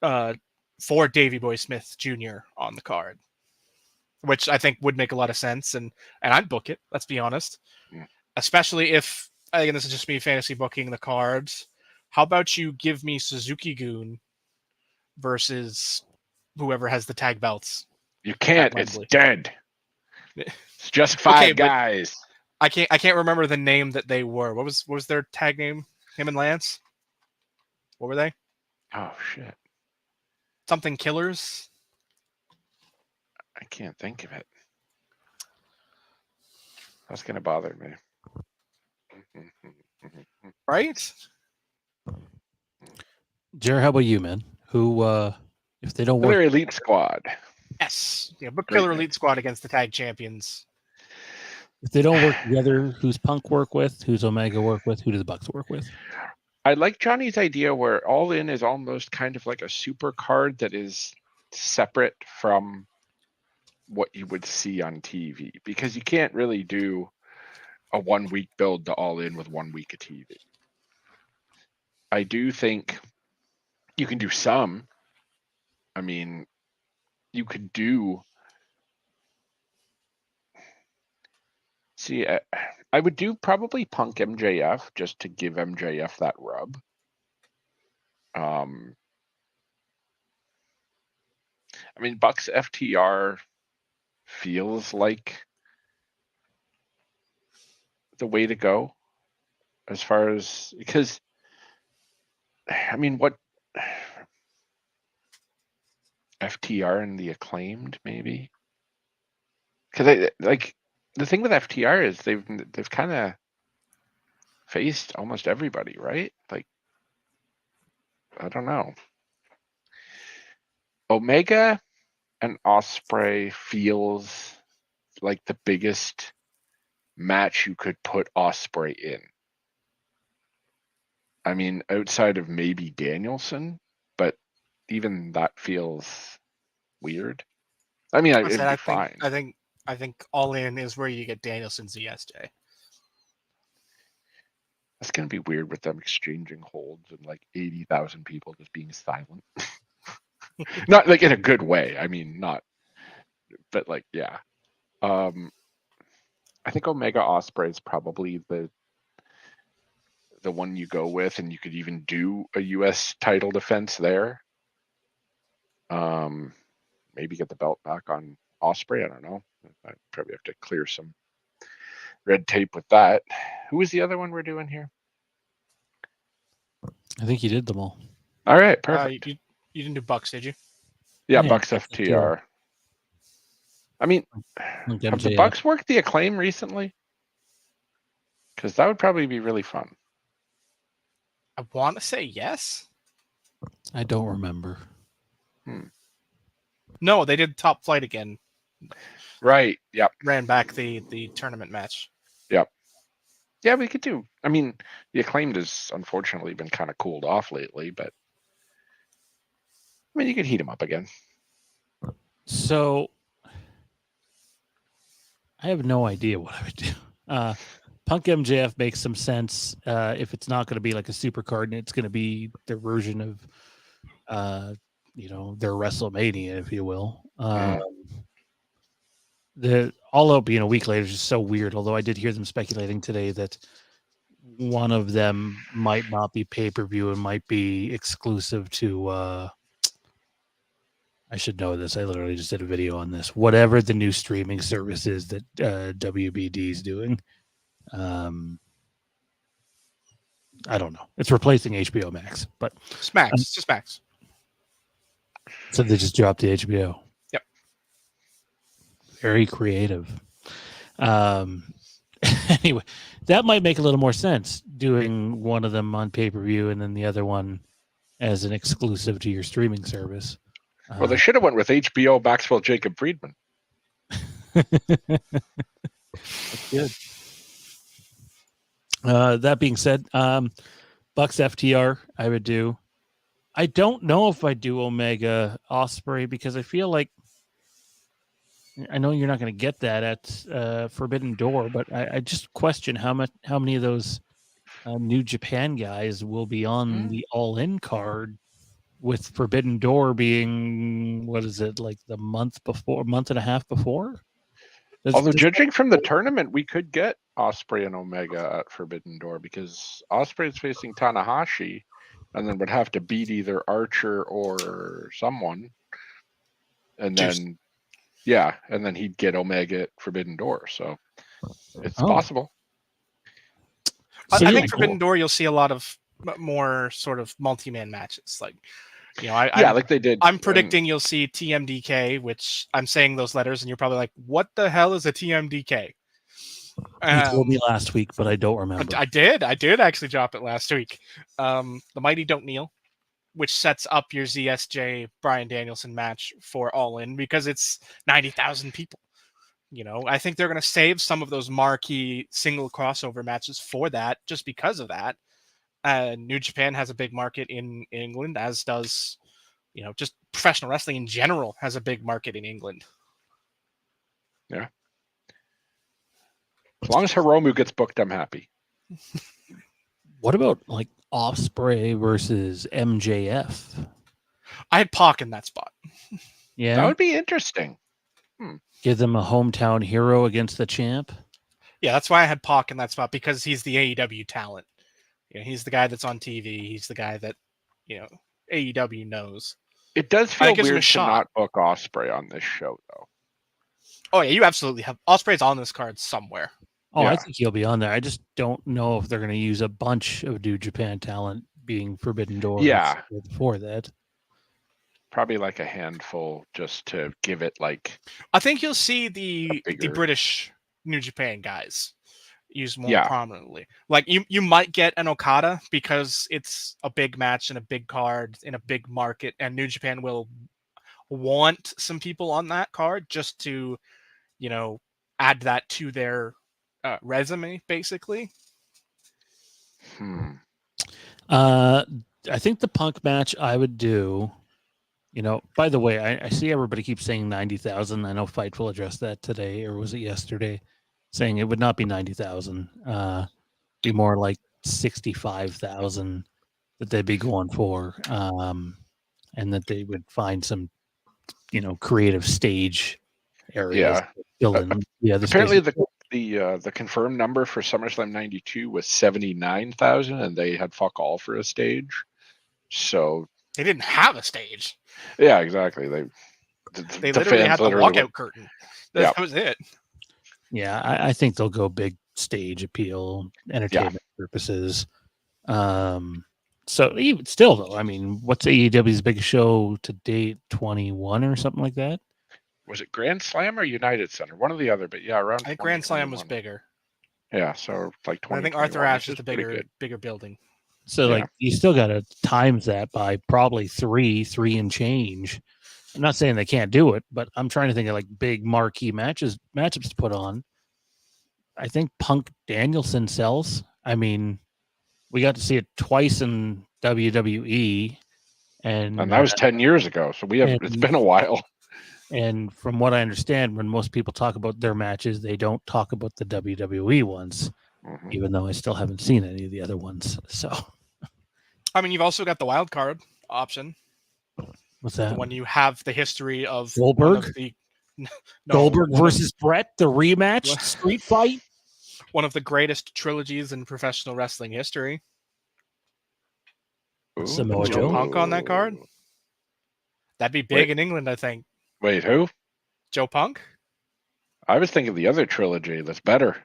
S2: Davey Boy Smith Jr. on the card, which I think would make a lot of sense, and I'd book it, let's be honest.
S3: Yeah.
S2: Especially if, again, this is just me fantasy booking the cards. How about you give me Suzuki-gun versus whoever has the tag belts?
S3: You can't. It's dead. It's just 5 guys.
S2: I can't remember the name that they were. What was their tag name? Him and Lance? What were they?
S3: Oh shit.
S2: Something Killers?
S3: I can't think of it. That's gonna bother me.
S2: Right?
S1: Jerry, how about you, man? Who if they don't work,
S3: Killer Elite Squad.
S2: Yes. Yeah, but Killer Elite Squad against the tag champions.
S1: If they don't work together, who's Punk work with? Who's Omega work with? Who do the Bucks work with?
S3: I like Johnny's idea where All In is almost kind of like a super card that is separate from what you would see on TV, because you can't really do a 1-week build to All In with 1 week of TV. I do think you can do some. I mean, you could do. See, I would do probably Punk MJF just to give MJF that rub. I mean, Bucks FTR feels like the way to go as far as, because I mean, what FTR and the Acclaimed maybe? Because like the thing with FTR is they've kind of faced almost everybody, right? Like, I don't know. Omega and Osprey feels like the biggest match you could put Osprey in. I mean, outside of maybe Danielson, but even that feels weird. I mean, it'd be fine.
S2: I think All In is where you get Danielson ZSJ.
S3: That's gonna be weird with them exchanging holds and like 80,000 people just being silent. Not like in a good way. I mean, not, but like, yeah. I think Omega Osprey is probably the one you go with, and you could even do a US title defense there. Maybe get the belt back on Osprey. I don't know. I probably have to clear some red tape with that. Who was the other one we're doing here?
S1: I think you did them all.
S3: All right, perfect.
S2: You didn't do Bucks, did you?
S3: Yeah, Bucks FTR. I mean, have the Bucks worked the Acclaim recently? Because that would probably be really fun.
S2: I want to say yes.
S1: I don't remember.
S2: No, they did Top Flight again.
S3: Right. Yep.
S2: Ran back the tournament match.
S3: Yep. Yeah, we could do. I mean, the Acclaimed has unfortunately been kind of cooled off lately, but I mean, you could heat them up again.
S1: So I have no idea what I would do. Punk MJF makes some sense. If it's not going to be like a super card and it's going to be their version of, their WrestleMania, if you will. The All Out being a week later is just so weird. Although I did hear them speculating today that one of them might not be pay-per-view and might be exclusive to. I should know this. I literally just did a video on this. Whatever the new streaming service is that WBD is doing. I don't know. It's replacing HBO Max, but
S2: it's Max. It's just Max.
S1: So they just dropped the HBO.
S2: Yep.
S1: Very creative. Anyway, that might make a little more sense, doing one of them on pay-per-view and then the other one as an exclusive to your streaming service.
S3: Well, they should have went with HBO Maxwell Jacob Friedman.
S1: That's good. That being said, Bucks FTR I would do. I don't know if I do Omega Osprey because I feel like I know you're not going to get that at Forbidden Door, but I just question how many of those New Japan guys will be on the All In card, with Forbidden Door being, what is it, like the month and a half before?
S3: Although judging from the tournament, we could get Osprey and Omega at Forbidden Door because Osprey is facing Tanahashi and then would have to beat either Archer or someone. And then, and then he'd get Omega at Forbidden Door. So it's possible.
S2: So I think Forbidden Door, you'll see a lot of more sort of multi-man matches. Like, like they did. I'm predicting you'll see TMDK, which I'm saying those letters, and you're probably like, "What the hell is a TMDK?"
S1: You told me last week, but I don't remember.
S2: I did actually drop it last week. The Mighty Don't Kneel, which sets up your ZSJ Bryan Danielson match for All In because it's 90,000 people. I think they're going to save some of those marquee single crossover matches for that, just because of that. New Japan has a big market in England, as does, just professional wrestling in general has a big market in England.
S3: Yeah. As long as Hiromu gets booked, I'm happy.
S1: What about like Osprey versus MJF?
S2: I had Pac in that spot.
S1: Yeah.
S3: That would be interesting.
S1: Give them a hometown hero against the champ.
S2: Yeah, that's why I had Pac in that spot, because he's the AEW talent. He's the guy that's on TV. He's the guy that, AEW knows.
S3: It does feel weird to not book Osprey on this show, though.
S2: Oh, yeah, you absolutely have. Osprey's on this card somewhere.
S1: Oh, I
S3: Yeah.
S1: think he'll be on there. I just don't know if they're going to use a bunch of New Japan talent being Forbidden Doors
S3: Yeah.
S1: for that.
S3: Probably like a handful just to give it like.
S2: I think you'll see the
S3: bigger-
S2: British New Japan guys used more
S3: Yeah.
S2: prominently. Like you might get an Okada because it's a big match and a big card in a big market, and New Japan will want some people on that card just to, add that to their resume, basically.
S1: I think the Punk match I would do. By the way, I see everybody keeps saying 90,000. I know Fightful addressed that today, or was it yesterday, saying it would not be 90,000. Be more like 65,000 that they'd be going for, and that they would find some, creative stage areas.
S3: Yeah.
S1: Fill in the other
S3: Apparently,
S1: spaces.
S3: the confirmed number for SummerSlam '92 was 79,000, and they had fuck all for a stage. So
S2: They didn't have a stage.
S3: yeah, exactly.
S2: They
S3: the
S2: literally
S3: fans
S2: had the
S3: literally
S2: walkout curtain. That was it.
S1: Yeah, I think they'll go big stage appeal, entertainment purposes. So even still, though, I mean, what's AEW's biggest show to date? 21 or something like that.
S3: Was it Grand Slam or United Center? One or the other, but yeah, around.
S2: I think Grand Slam was bigger.
S3: Yeah, so like 20.
S2: I think Arthur Ashe is the bigger building.
S1: So like you still got to times that by probably three and change. I'm not saying they can't do it, but I'm trying to think of like big marquee matchups to put on. I think Punk Danielson sells. I mean, we got to see it twice in WWE, and
S3: that was 10 years ago. So it's been a while.
S1: And from what I understand, when most people talk about their matches, they don't talk about the WWE ones, even though I still haven't seen any of the other ones. So,
S2: I mean, you've also got the wild card option.
S1: What's that?
S2: When you have the history of
S1: Goldberg? Goldberg versus Brett, the rematch street fight?
S2: One of the greatest trilogies in professional wrestling history.
S1: Samoa
S2: Joe Punk on that card? That'd be big in England, I think.
S3: Wait, who?
S2: Joe Punk?
S3: I was thinking the other trilogy that's better.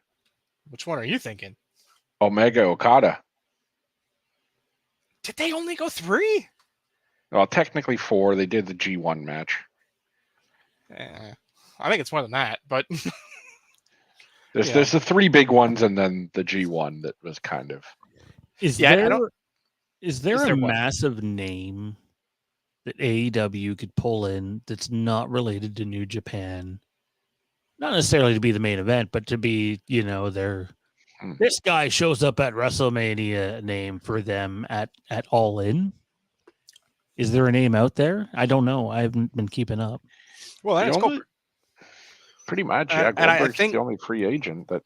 S2: Which one are you thinking?
S3: Omega Okada.
S2: Did they only go 3?
S3: Well, technically 4. They did the G1 match.
S2: I think it's more than that, but
S3: there's the 3 big ones and then the G1 that was kind of.
S1: Is there a massive name that AEW could pull in that's not related to New Japan? Not necessarily to be the main event, but to be, this guy shows up at WrestleMania name for them at All In. Is there a name out there? I don't know. I haven't been keeping up.
S2: Well, that's Goldberg.
S3: Pretty much, yeah. Goldberg's the only free agent that.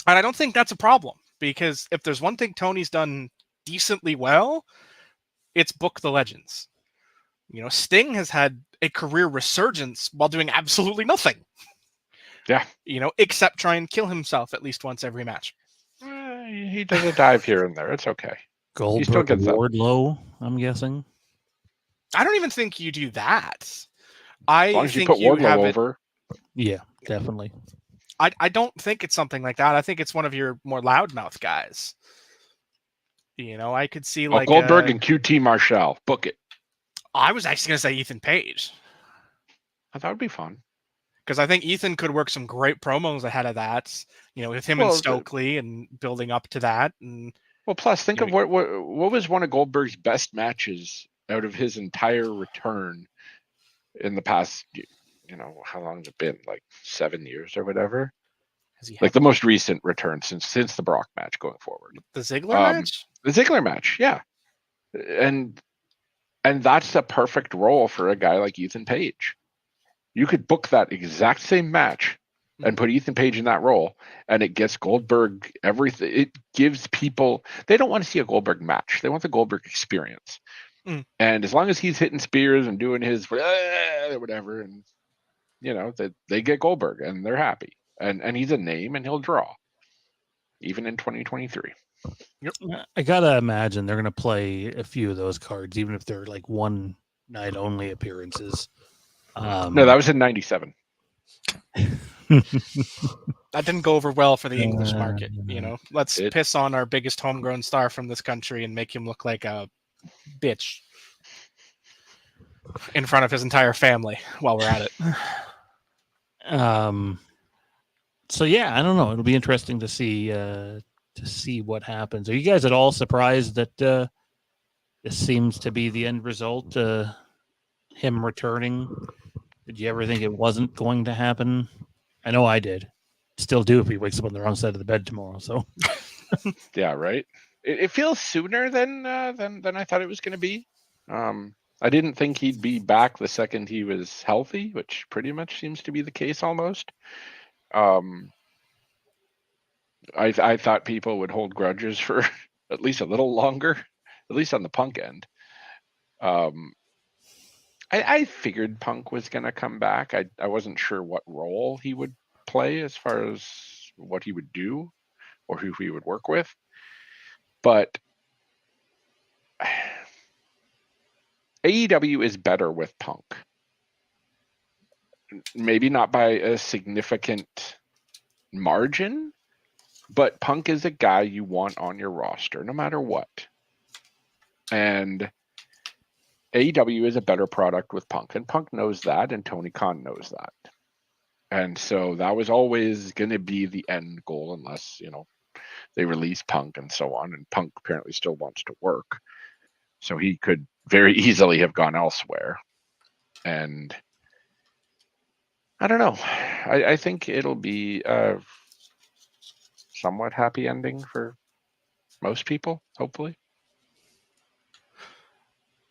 S2: And I don't think that's a problem, because if there's one thing Tony's done decently well, it's book the legends. Sting has had a career resurgence while doing absolutely nothing.
S3: Yeah.
S2: Except try and kill himself at least once every match.
S3: He does a dive here and there. It's okay.
S1: Goldberg, Wardlow, I'm guessing.
S2: I don't even think you do that.
S3: As long as you put Wardlow over.
S1: Yeah, definitely.
S2: I don't think it's something like that. I think it's one of your more loudmouth guys. I could see like
S3: Goldberg and QT Marshall. Book it.
S2: I was actually going to say Ethan Page.
S3: That would be fun.
S2: Because I think Ethan could work some great promos ahead of that. With him and Stokely and building up to that. And
S3: plus, think of what was one of Goldberg's best matches out of his entire return in the past. How long has it been? Like 7 years or whatever. Like the most recent return since the Brock match going forward.
S2: The Ziggler match?
S3: The Ziggler match, yeah. And that's a perfect role for a guy like Ethan Page. You could book that exact same match and put Ethan Page in that role, and it gets Goldberg everything. It gives people, they don't want to see a Goldberg match. They want the Goldberg experience. And as long as he's hitting spears and doing his whatever, and they get Goldberg and they're happy. And he's a name and he'll draw, even in 2023.
S1: Yep. I gotta imagine they're gonna play a few of those cards, even if they're like one night only appearances.
S3: No, that was in '97.
S2: That didn't go over well for the English market. Let's
S3: It-
S2: piss on our biggest homegrown star from this country and make him look like a bitch in front of his entire family while we're at it.
S1: So yeah, I don't know. It'll be interesting to see what happens. Are you guys at all surprised that this seems to be the end result? Him returning. Did you ever think it wasn't going to happen? I know I did. Still do if he wakes up on the wrong side of the bed tomorrow. So
S3: yeah, right. It feels sooner than I thought it was going to be. I didn't think he'd be back the second he was healthy, which pretty much seems to be the case almost. I thought people would hold grudges for at least a little longer, at least on the Punk end. I figured Punk was going to come back. I wasn't sure what role he would play as far as what he would do or who he would work with. But AEW is better with Punk. Maybe not by a significant margin, but Punk is a guy you want on your roster no matter what. And AEW is a better product with Punk, and Punk knows that, and Tony Khan knows that. And so that was always going to be the end goal, unless, they release Punk and so on. And Punk apparently still wants to work. So he could very easily have gone elsewhere. And I don't know. I think it'll be a somewhat happy ending for most people, hopefully.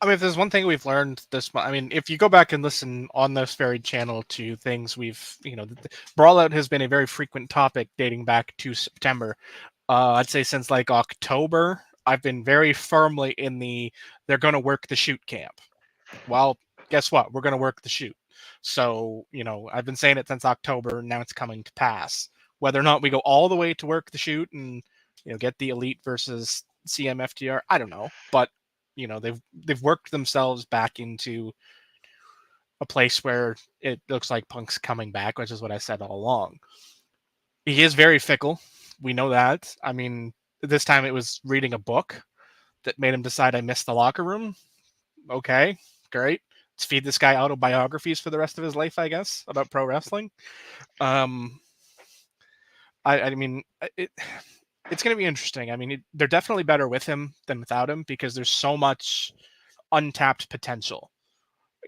S2: I mean, if there's one thing we've learned this month, I mean, if you go back and listen on this very channel to things Brawlout has been a very frequent topic dating back to September. I'd say since like October, I've been very firmly in they're going to work the shoot camp. Well, guess what? We're going to work the shoot. So, I've been saying it since October, and now it's coming to pass. Whether or not we go all the way to work the shoot and, get the Elite versus CMFTR, I don't know. But they've worked themselves back into a place where it looks like Punk's coming back, which is what I said all along. He is very fickle. We know that. I mean, this time it was reading a book that made him decide I missed the locker room. Okay, great. Let's feed this guy autobiographies for the rest of his life, I guess, about pro wrestling. I mean, it's going to be interesting. I mean, they're definitely better with him than without him because there's so much untapped potential.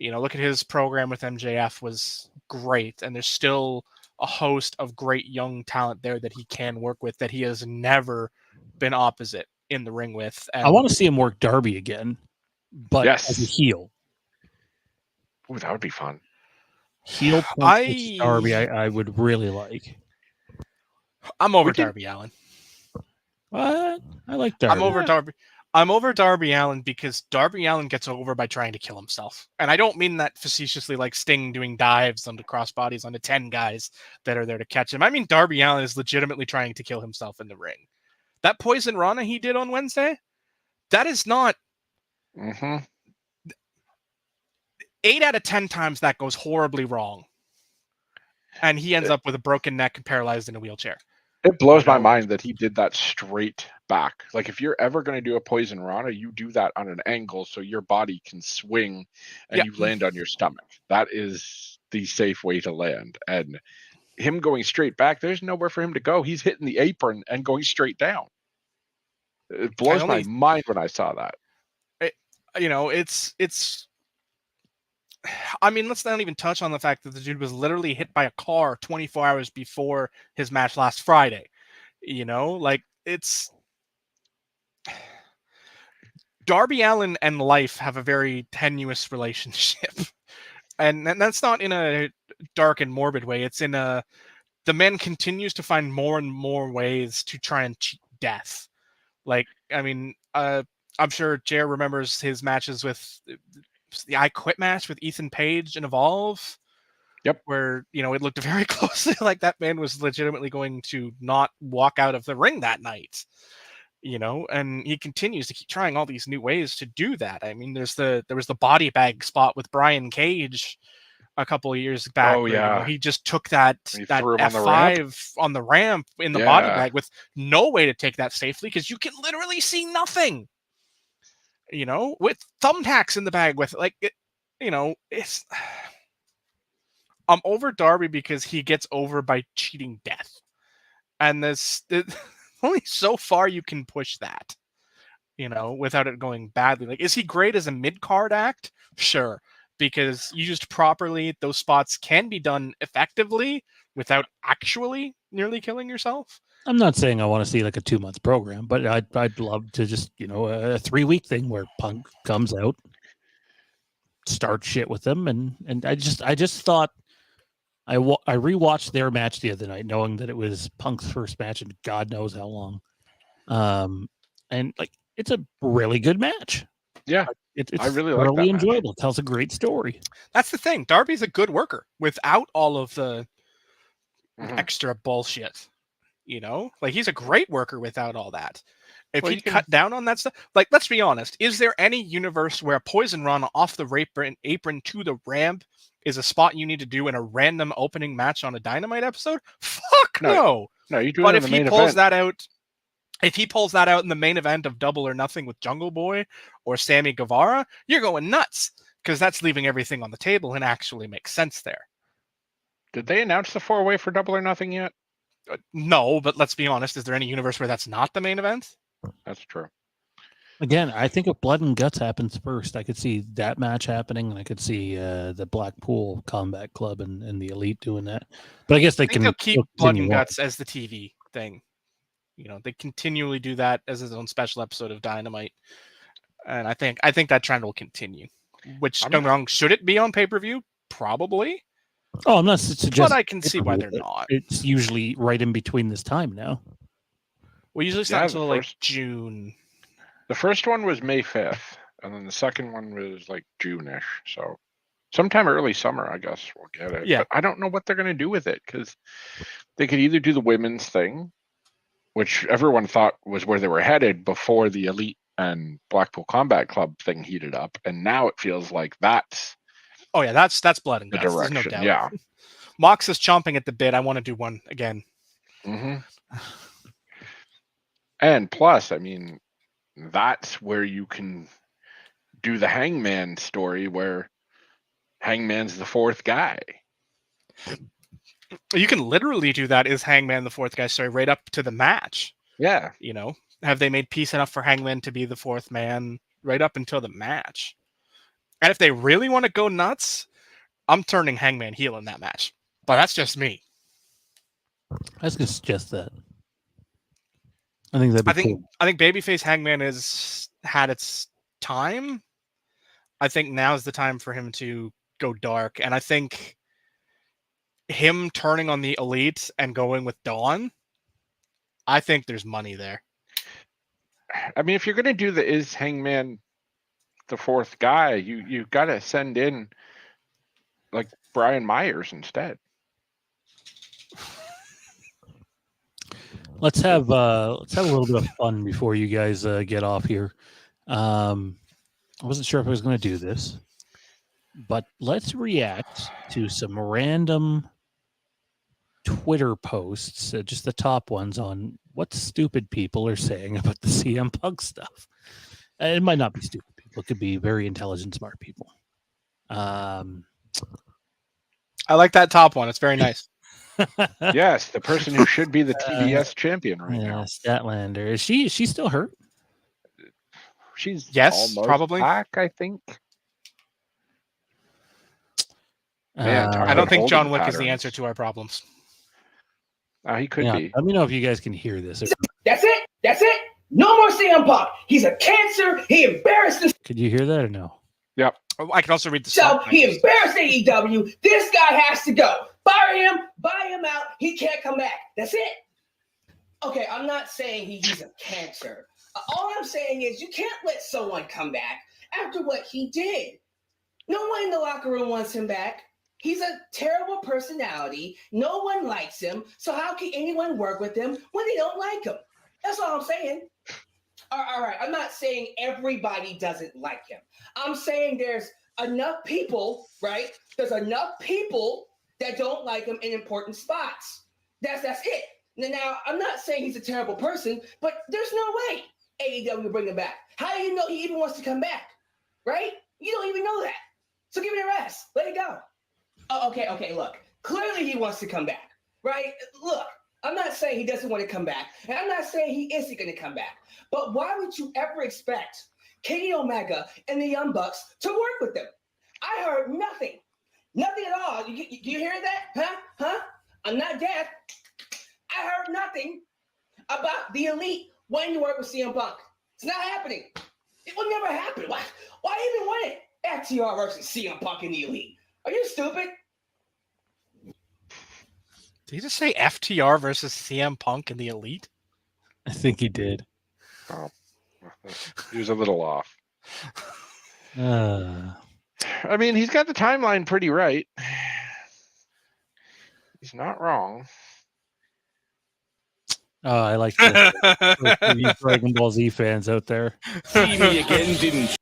S2: Look at his program with MJF was great, and there's still a host of great young talent there that he can work with that he has never been opposite in the ring with. And
S1: I want to see him work Darby again, but as a heel.
S3: Ooh, that would be fun.
S1: Heel Darby, I would really like.
S2: I'm over Darby Allin.
S1: What? I like Darby.
S2: I'm over Darby Allin because Darby Allin gets over by trying to kill himself. And I don't mean that facetiously like Sting doing dives onto crossbodies onto 10 guys that are there to catch him. I mean Darby Allin is legitimately trying to kill himself in the ring. That Poison Rana he did on Wednesday, that is not... 8 out of 10 times that goes horribly wrong. And he ends up with a broken neck and paralyzed in a wheelchair.
S3: It blows my mind that he did that straight back. Like, if you're ever going to do a Poison Rana, you do that on an angle so your body can swing and you land on your stomach. That is the safe way to land. And him going straight back, there's nowhere for him to go. He's hitting the apron and going straight down. It blows my mind when I saw that.
S2: It's I mean, let's not even touch on the fact that the dude was literally hit by a car 24 hours before his match last Friday. It's... Darby Allin and life have a very tenuous relationship. And that's not in a dark and morbid way. It's in the man continues to find more and more ways to try and cheat death. I'm sure Jer remembers his matches with... the I Quit match with Ethan Page and Evolve.
S3: Yep.
S2: Where, it looked very closely like that man was legitimately going to not walk out of the ring that night. And he continues to keep trying all these new ways to do that. I mean, there was the body bag spot with Brian Cage a couple of years back.
S3: Oh,
S2: where,
S3: yeah.
S2: he just took that
S3: He
S2: that
S3: threw him on the
S2: F5 on the ramp in the body
S3: Yeah.
S2: bag with no way to take that safely because you can literally see nothing. With thumbtacks in the bag with it's. I'm over Darby because he gets over by cheating death, and only so far you can push that. Without it going badly. Like, is he great as a mid-card act? Sure. Because used properly, those spots can be done effectively without actually nearly killing yourself.
S1: I'm not saying I want to see like a 2-month program, but I'd love to just, a 3-week thing where Punk comes out, start shit with them, and I just thought I rewatched their match the other night, knowing that it was Punk's first match in God knows how long. And like, it's a really good match.
S3: Yeah.
S1: It's
S3: I really
S1: really
S3: like that
S1: enjoyable.
S3: match.
S1: It tells a great story.
S2: That's the thing. Darby's a good worker without all of the
S3: Mhm.
S2: extra bullshit. Like, he's a great worker without all that. If
S3: Well,
S2: he'd cut down on that stuff, like, let's be honest, is there any universe where a poison run off the apron to the ramp is a spot you need to do in a random opening match on a Dynamite episode? Fuck no.
S3: No, you do
S2: But
S3: it
S2: if
S3: in the
S2: he
S3: main
S2: pulls
S3: event.
S2: that out, if he pulls that out in the main event of Double or Nothing with Jungle Boy or Sammy Guevara, you're going nuts because that's leaving everything on the table and actually makes sense there.
S3: Did they announce the 4-way for Double or Nothing yet?
S2: No, but let's be honest. Is there any universe where that's not the main event?
S3: That's true.
S1: Again, I think if Blood and Guts happens first, I could see that match happening, and I could see the Blackpool Combat Club and the Elite doing that. But I guess they
S2: they'll keep Blood and
S1: on.
S2: Guts as the TV thing. They continually do that as its own special episode of Dynamite, and I think that trend will continue. Which, don't get me wrong, should it be on pay-per-view? Probably.
S1: Oh, I'm not suggesting.
S2: But I can see why they're not.
S1: It's usually right in between this time now.
S2: Well, usually it's not until like June.
S3: The first one was May 5th, and then the second one was like June-ish. So sometime early summer, I guess we'll get it.
S2: Yeah.
S3: But I don't know what they're going to do with it, because they could either do the women's thing, which everyone thought was where they were headed before the Elite and Blackpool Combat Club thing heated up, and now it feels like that's
S2: that's Blood and
S3: the
S2: Guts. There's
S3: direction.
S2: no doubt.
S3: Yeah.
S2: Mox is chomping at the bit. I want to do one again.
S3: Mm-hmm. And plus, I mean, that's where you can do the Hangman story, where Hangman's the fourth guy.
S2: You can literally do that as Hangman the fourth guy story right up to the match.
S3: Yeah.
S2: Have they made peace enough for Hangman to be the fourth man right up until the match? And if they really want to go nuts, I'm turning Hangman heel in that match. But that's just me.
S1: I was going to suggest that. I think that'd be cool.
S2: I think babyface Hangman has had its time. I think now's the time for him to go dark. And I think him turning on the Elite and going with Dawn, I think there's money there.
S3: I mean, if you're going to do the is Hangman the fourth guy, you got to send in like Brian Myers instead.
S1: Let's have a little bit of fun before you guys get off here. I wasn't sure if I was going to do this, but let's react to some random Twitter posts, just the top ones, on what stupid people are saying about the CM Punk stuff. It might not be stupid people; it could be very intelligent, smart people.
S2: I like that top one; it's very nice.
S3: Yes, the person who should be the TBS champion right now.
S1: Statlander. Is she still hurt?
S3: She's
S2: almost probably
S3: back, I think.
S2: I don't think John Wick is the answer to our problems.
S3: He could be.
S1: Let me know if you guys can hear this.
S4: That's it. No more CM Punk. He's a cancer. He embarrassed us.
S1: Could you hear that or no?
S3: Yep.
S2: I can also read the
S4: So he embarrassed AEW. This guy has to go. Fire him. Buy him out. He can't come back. That's it. Okay, I'm not saying he's a cancer. All I'm saying is you can't let someone come back after what he did. No one in the locker room wants him back. He's a terrible personality. No one likes him. So how can anyone work with him when they don't like him? That's all I'm saying. All right. I'm not saying everybody doesn't like him. I'm saying there's enough people, right? There's enough people that don't like him in important spots. That's it. Now, I'm not saying he's a terrible person, but there's no way AEW will bring him back. How do you know he even wants to come back? Right? You don't even know that. So give it a rest. Let it go. Oh, okay, look. Clearly he wants to come back, right? Look, I'm not saying he doesn't want to come back, and I'm not saying he isn't going to come back. But why would you ever expect Kenny Omega and the Young Bucks to work with them? I heard nothing. Nothing at all. You hear that? Huh? I'm not deaf. I heard nothing about the Elite wanting to work with CM Punk. It's not happening. It will never happen. Why even want it? FTR versus CM Punk and the Elite. Are you stupid?
S2: Did he just say FTR versus CM Punk and the Elite?
S1: I think he did.
S3: Oh, he was a little off. I mean, he's got the timeline pretty right. He's not wrong.
S1: Oh, I like the Dragon Ball Z fans out there.
S5: See me again, didn't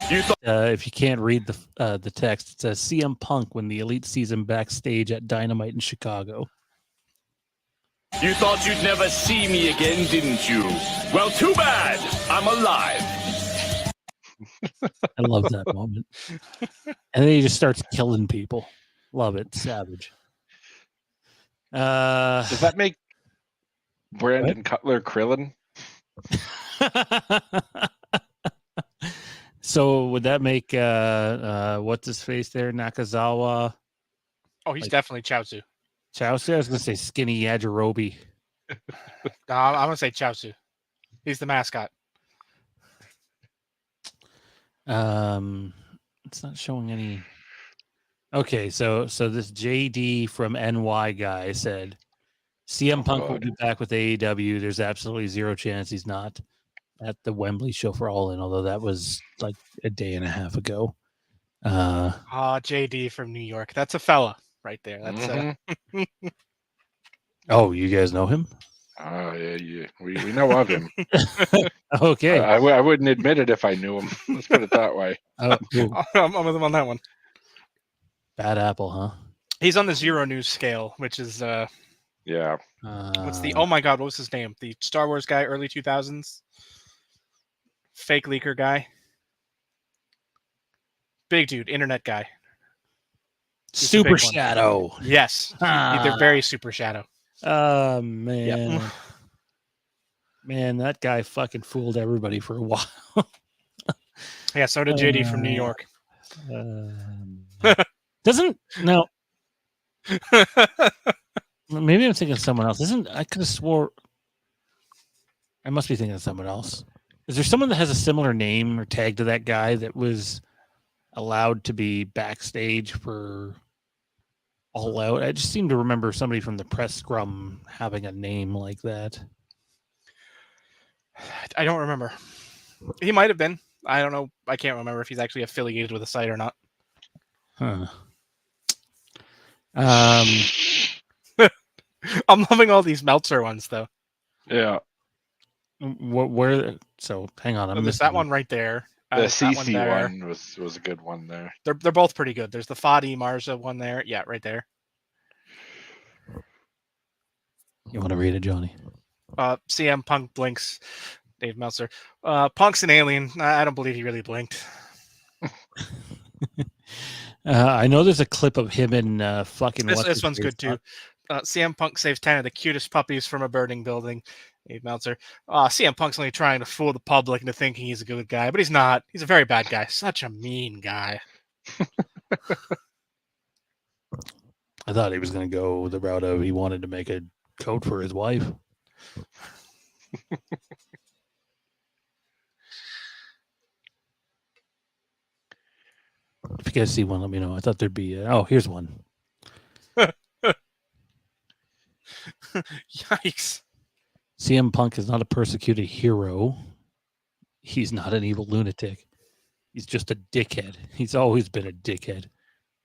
S5: you?
S1: If you can't read the text, it says CM Punk when the Elite sees him backstage at Dynamite in Chicago.
S5: You thought you'd never see me again, didn't you? Well, too bad. I'm alive.
S1: I love that moment. And then he just starts killing people. Love it. Savage.
S3: Does that make Brandon Cutler Krillin?
S1: So would that make what's his face there, Nakazawa?
S2: Oh, he's definitely Chaozu.
S1: Chaozu? I was gonna say Skinny Yajirobe.
S2: No, I'm gonna say Chaozu. He's the mascot.
S1: It's not showing any. Okay, so this JD from NY guy said CM Punk will be back with AEW. There's absolutely zero chance he's not at the Wembley show for All In, although that was like a day and a half ago.
S2: JD from New York. That's a fella right there. That's
S1: Oh, you guys know him?
S3: Yeah. We know of him.
S1: Okay.
S3: I wouldn't admit it if I knew him. Let's put it that way.
S2: I'm with him on that one.
S1: Bad apple, huh?
S2: He's on the Zero News scale, which is
S3: yeah.
S2: What's the oh my god, what was his name? The Star Wars guy, early 2000s? Fake leaker guy. Big dude, internet guy.
S1: Super Shadow.
S2: Yes. They're very Super Shadow.
S1: Oh, man.
S2: Yep.
S1: Man, that guy fucking fooled everybody for a while.
S2: Yeah, so did JD from New York.
S1: No. Maybe I'm thinking of someone else. I could have swore. I must be thinking of someone else. Is there someone that has a similar name or tag to that guy that was allowed to be backstage for All Out? I just seem to remember somebody from the press scrum having a name like that.
S2: I don't remember. He might have been. I don't know. I can't remember if he's actually affiliated with the site or not.
S1: Huh.
S2: I'm loving all these Meltzer ones, though.
S3: Yeah.
S1: Where? So hang on.
S2: There's that one right there.
S3: The CC one was a good one there.
S2: They're both pretty good. There's the Fadi Marza one there. Yeah, right there.
S1: You want to read it, Johnny?
S2: CM Punk blinks. Dave Meltzer. Punk's an alien. I don't believe he really blinked.
S1: I know there's a clip of him and fucking.
S2: This one's good too. CM Punk saves 10 of the cutest puppies from a burning building. Dave Meltzer. CM Punk's only trying to fool the public into thinking he's a good guy, but he's not. He's a very bad guy. Such a mean guy.
S1: I thought he was going to go the route of he wanted to make a coat for his wife. If you guys see one, let me know. I thought there'd be. Here's one.
S2: Yikes.
S1: CM Punk is not a persecuted hero. He's not an evil lunatic. He's just a dickhead. He's always been a dickhead.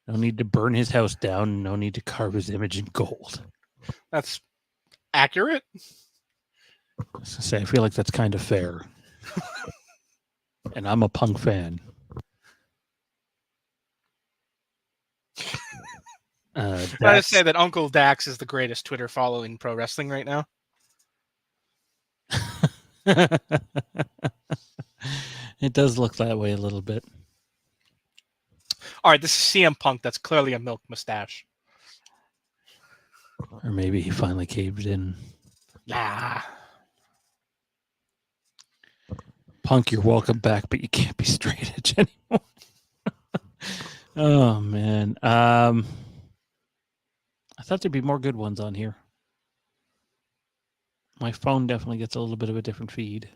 S1: No need to burn his house down. No need to carve his image in gold.
S2: That's accurate.
S1: I feel like that's kind of fair. And I'm a Punk fan.
S2: I just
S1: Dax,
S2: say that Uncle Dax is the greatest Twitter follow in pro wrestling right now.
S1: it does look that way a little bit.
S2: All right, this is CM Punk. That's clearly a milk mustache.
S1: Or maybe he finally caved in.
S2: Nah.
S1: Punk, you're welcome back, but you can't be straight edge anymore. Oh man. I thought there'd be more good ones on here. My phone definitely gets a little bit of a different feed.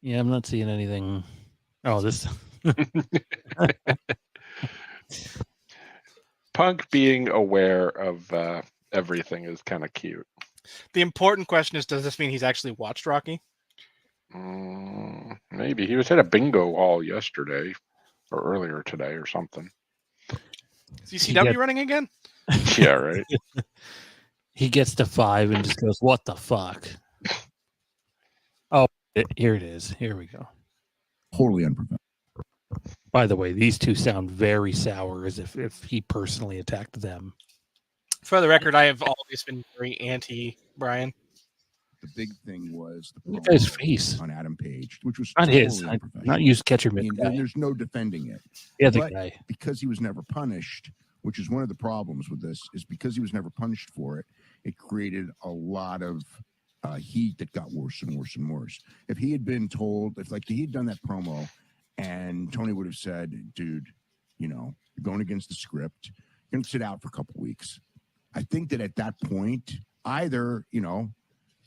S1: Yeah, I'm not seeing anything. Oh, this.
S3: Punk being aware of everything is kind of cute.
S2: The important question is, does this mean he's actually watched Rocky?
S3: Maybe he was at a bingo hall yesterday or earlier today or something.
S2: Is ECW running again?
S3: Yeah, right.
S1: He gets to 5 and just goes, "What the fuck?" Oh, here it is. Here we go.
S6: Totally unprofessional.
S1: By the way, these two sound very sour, as if he personally attacked them.
S2: For the record, I have always been very anti Brian.
S6: The big thing was the
S1: Look at his
S6: promo
S1: face.
S6: on Adam Page, which was
S1: Not
S6: totally
S1: his.
S6: unprofessional.
S1: Not used catcher
S6: I
S1: mid
S6: mean,
S1: guy.
S6: there's no defending it.
S1: The other
S6: But
S1: guy.
S6: because he was never punished, which is one of the problems with this, is because he was never punished for it, it created a lot of heat that got worse and worse and worse. If he had been told, if like he had done that promo and Tony would have said, dude, you know, you're going against the script, you're going to sit out for a couple weeks. I think that at that point, either, you know,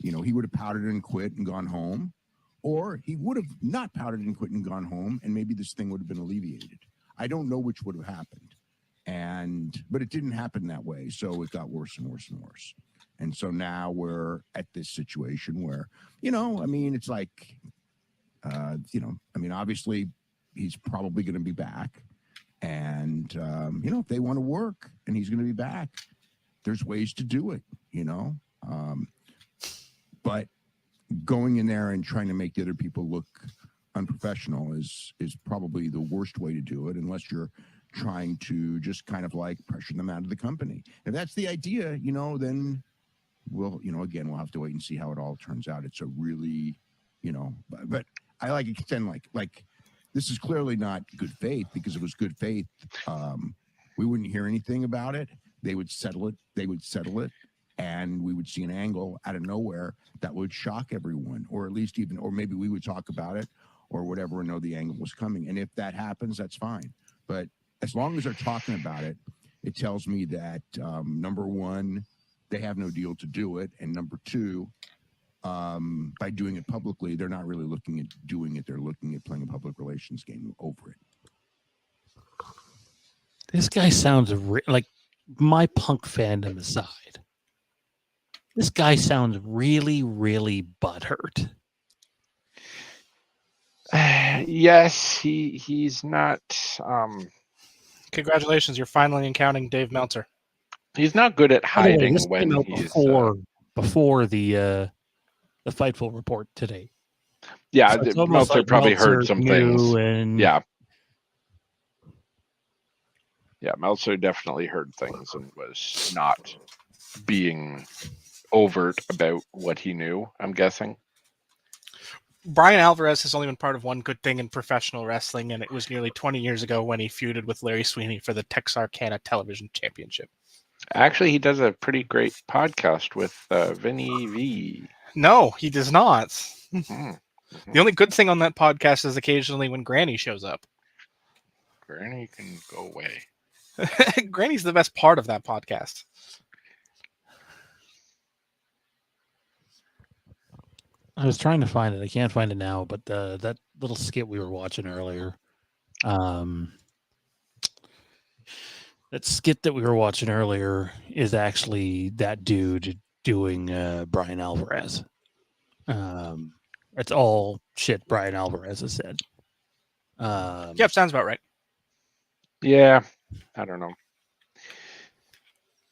S6: he would have pouted and quit and gone home, or he would have not pouted and quit and gone home, and maybe this thing would have been alleviated. I don't know which would have happened. But it didn't happen that way. So it got worse and worse and worse. And so now we're at this situation where, you know, I mean, it's like, you know, I mean, obviously he's probably going to be back. And, you know, if they want to work and he's going to be back, there's ways to do it, you know. But going in there and trying to make the other people look unprofessional is probably the worst way to do it, unless you're trying to just kind of like pressure them out of the company. If that's the idea, you know, then we'll, you know, again, we'll have to wait and see how it all turns out. It's a really, you know, but I like it pretend like this is clearly not good faith, because if it was good faith, we wouldn't hear anything about it. They would settle it. And we would see an angle out of nowhere that would shock everyone, or at least even, or maybe we would talk about it or whatever and know the angle was coming. And if that happens, that's fine. But as long as they're talking about it, it tells me that, number one, they have no deal to do it. And number two, by doing it publicly, they're not really looking at doing it. They're looking at playing a public relations game over it.
S1: This guy sounds like, my Punk fandom aside, this guy sounds really, really butthurt.
S3: Yes, he's not.
S2: Congratulations, you're finally encountering Dave Meltzer.
S3: He's not good at hiding
S1: This
S3: when
S1: came out
S3: he's
S1: before the Fightful report today.
S3: Yeah,
S1: So it's almost
S3: Meltzer
S1: like
S3: probably
S1: Meltzer
S3: heard some
S1: knew
S3: things.
S1: And
S3: Yeah, Meltzer definitely heard things and was not being overt about what he knew, I'm guessing.
S2: Brian Alvarez has only been part of one good thing in professional wrestling, and it was nearly 20 years ago when he feuded with Larry Sweeney for the Texarkana Television Championship.
S3: Actually, he does a pretty great podcast with Vinny V.
S2: No, he does not.
S3: Mm-hmm.
S2: The only good thing on that podcast is occasionally when Granny shows up.
S3: Granny can go away.
S2: Granny's the best part of that podcast.
S1: I was trying to find it. I can't find it now, but that little skit we were watching earlier, that skit that we were watching earlier is actually that dude doing Brian Alvarez. It's all shit Brian Alvarez has said.
S2: Yep, sounds about right.
S3: Yeah, I don't know.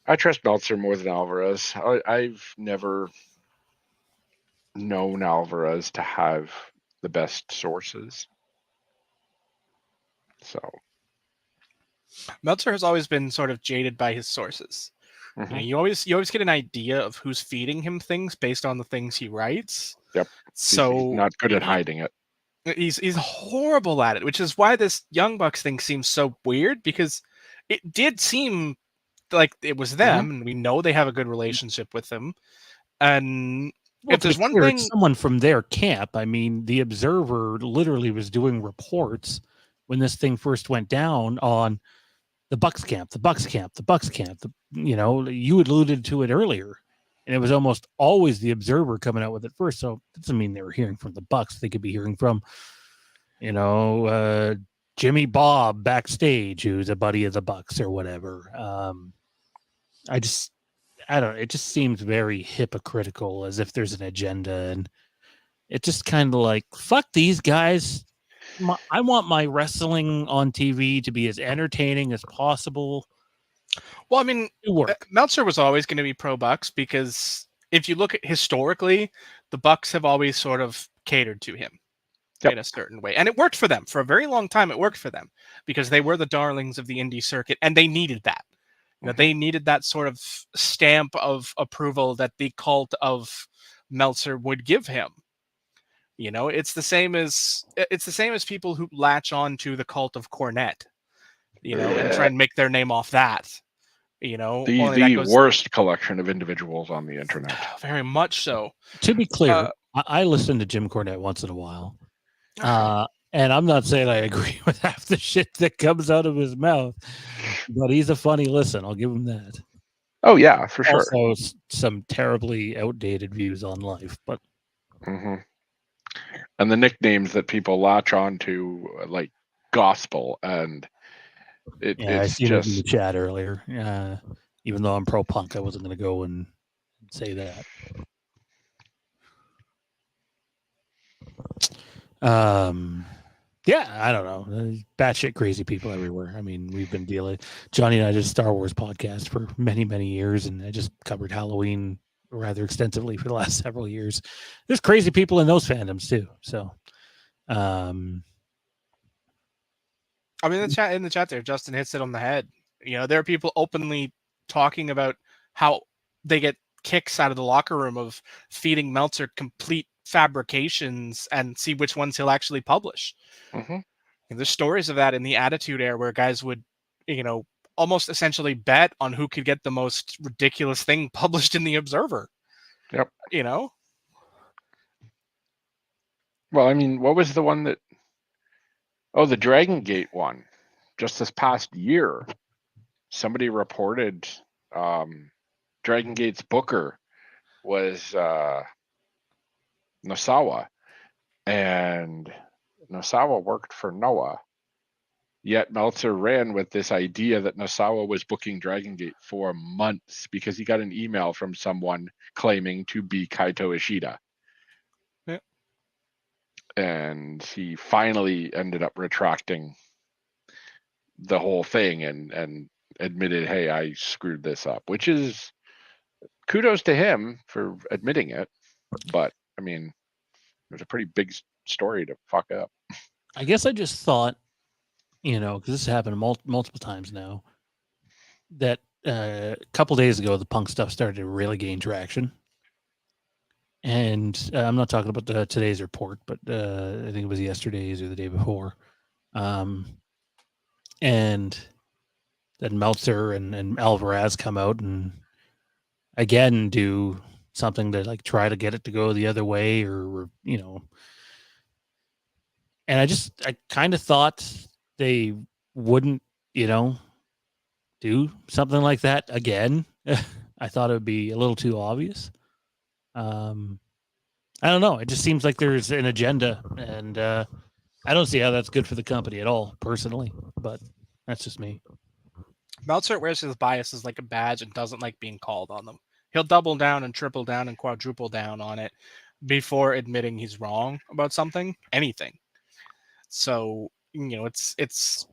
S3: I trust Meltzer more than Alvarez. I've never known Alvarez to have the best sources. So
S2: Meltzer has always been sort of jaded by his sources.
S3: mhm.
S2: You always get an idea of who's feeding him things based on the things he writes.
S3: Yep.
S2: So
S3: He's not good at hiding it.
S2: he's horrible at it, which is why this Young Bucks thing seems so weird, because it did seem like it was them, and we know they have a good relationship with them. And
S1: Well,
S2: if
S1: to be
S2: there's one
S1: clear,
S2: thing,
S1: it's someone from their camp. I mean, the Observer literally was doing reports when this thing first went down on the Bucks camp, the Bucks camp, the Bucks camp. You alluded to it earlier, and it was almost always the Observer coming out with it first. So it doesn't mean they were hearing from the Bucks. They could be hearing from, Jimmy Bob backstage, who's a buddy of the Bucks or whatever. I don't know. It just seems very hypocritical, as if there's an agenda, and it just kind of like, fuck these guys. I want my wrestling on TV to be as entertaining as possible.
S2: well, I mean,
S1: It work.
S2: Meltzer was always going to be pro Bucks, because if you look at historically, the Bucks have always sort of catered to him in a certain way, and it worked for them for a very long time. It worked for them because they were the darlings of the indie circuit, and they needed that. They needed that sort of stamp of approval that the cult of Meltzer would give him. It's the same as people who latch on to the cult of Cornette, and try and make their name off that.
S3: The worst collection of individuals on the internet.
S2: Very much so.
S1: To be clear, I listen to Jim Cornette once in a while. And I'm not saying I agree with half the shit that comes out of his mouth, but he's a funny listen. I'll give him that.
S3: Oh yeah, for sure.
S1: Also, some terribly outdated views on life, but
S3: and the nicknames that people latch on to, like gospel, and
S1: I
S3: it's
S1: seen it in the
S3: just
S1: chat earlier. Even though I'm pro punk, I wasn't going to go and say that. Yeah, I don't know. Batshit crazy people everywhere. I mean, we've been dealing. Johnny and I did a Star Wars podcast for many, many years, and I just covered Halloween rather extensively for the last several years. There's crazy people in those fandoms too. So,
S2: I mean, in the chat there, Justin hits it on the head. There are people openly talking about how they get kicks out of the locker room of feeding Meltzer complete fabrications and see which ones he'll actually publish. And there's stories of that in the Attitude Era where guys would, almost essentially bet on who could get the most ridiculous thing published in the Observer.
S3: Yep. Well, I mean, what was the one that? Oh, the Dragon Gate one. Just this past year, somebody reported Dragon Gate's booker was Nosawa, and Nosawa worked for Noah. Yet Meltzer ran with this idea that Nosawa was booking Dragon Gate for months because he got an email from someone claiming to be Kaito Ishida.
S2: Yeah.
S3: And he finally ended up retracting the whole thing and admitted, hey, I screwed this up, which is kudos to him for admitting it. But I mean, it was a pretty big story to fuck up.
S1: I guess I just thought, because this has happened multiple times now, that a couple days ago, the punk stuff started to really gain traction. And I'm not talking about today's report, but I think it was yesterday's or the day before. And then Meltzer and Alvarez come out and again do something to like try to get it to go the other way, or and I kind of thought they wouldn't, do something like that again. I thought it would be a little too obvious. I don't know. It just seems like there's an agenda, and I don't see how that's good for the company at all, personally. But that's just me.
S2: Meltzer wears his biases like a badge and doesn't like being called on them. He'll double down and triple down and quadruple down on it before admitting he's wrong about something, anything. So, it's it's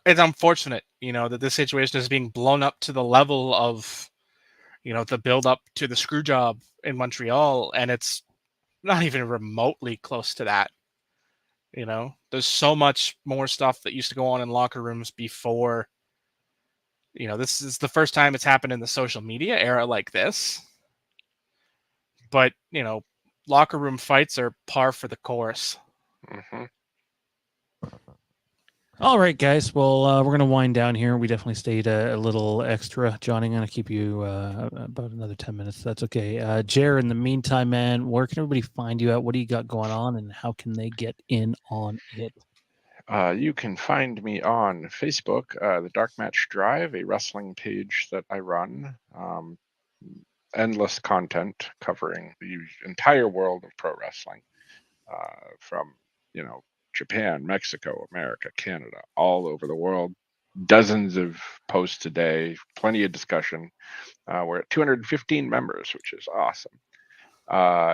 S2: unfortunate, that this situation is being blown up to the level of, the build up to the screw job in Montreal, and it's not even remotely close to that. There's so much more stuff that used to go on in locker rooms before. This is the first time it's happened in the social media era like this. But, locker room fights are par for the course.
S3: Mm-hmm.
S1: All right, guys. Well, we're going to wind down here. We definitely stayed a little extra. Johnny, I'm going to keep you about another 10 minutes. That's okay. Jer, in the meantime, man, where can everybody find you at? What do you got going on, and how can they get in on it?
S3: You can find me on Facebook, the Dark Match Drive, a wrestling page that I run. Endless content covering the entire world of pro wrestling, from Japan, Mexico, America, Canada, all over the world. Dozens of posts a day, plenty of discussion. We're at 215 members, which is awesome.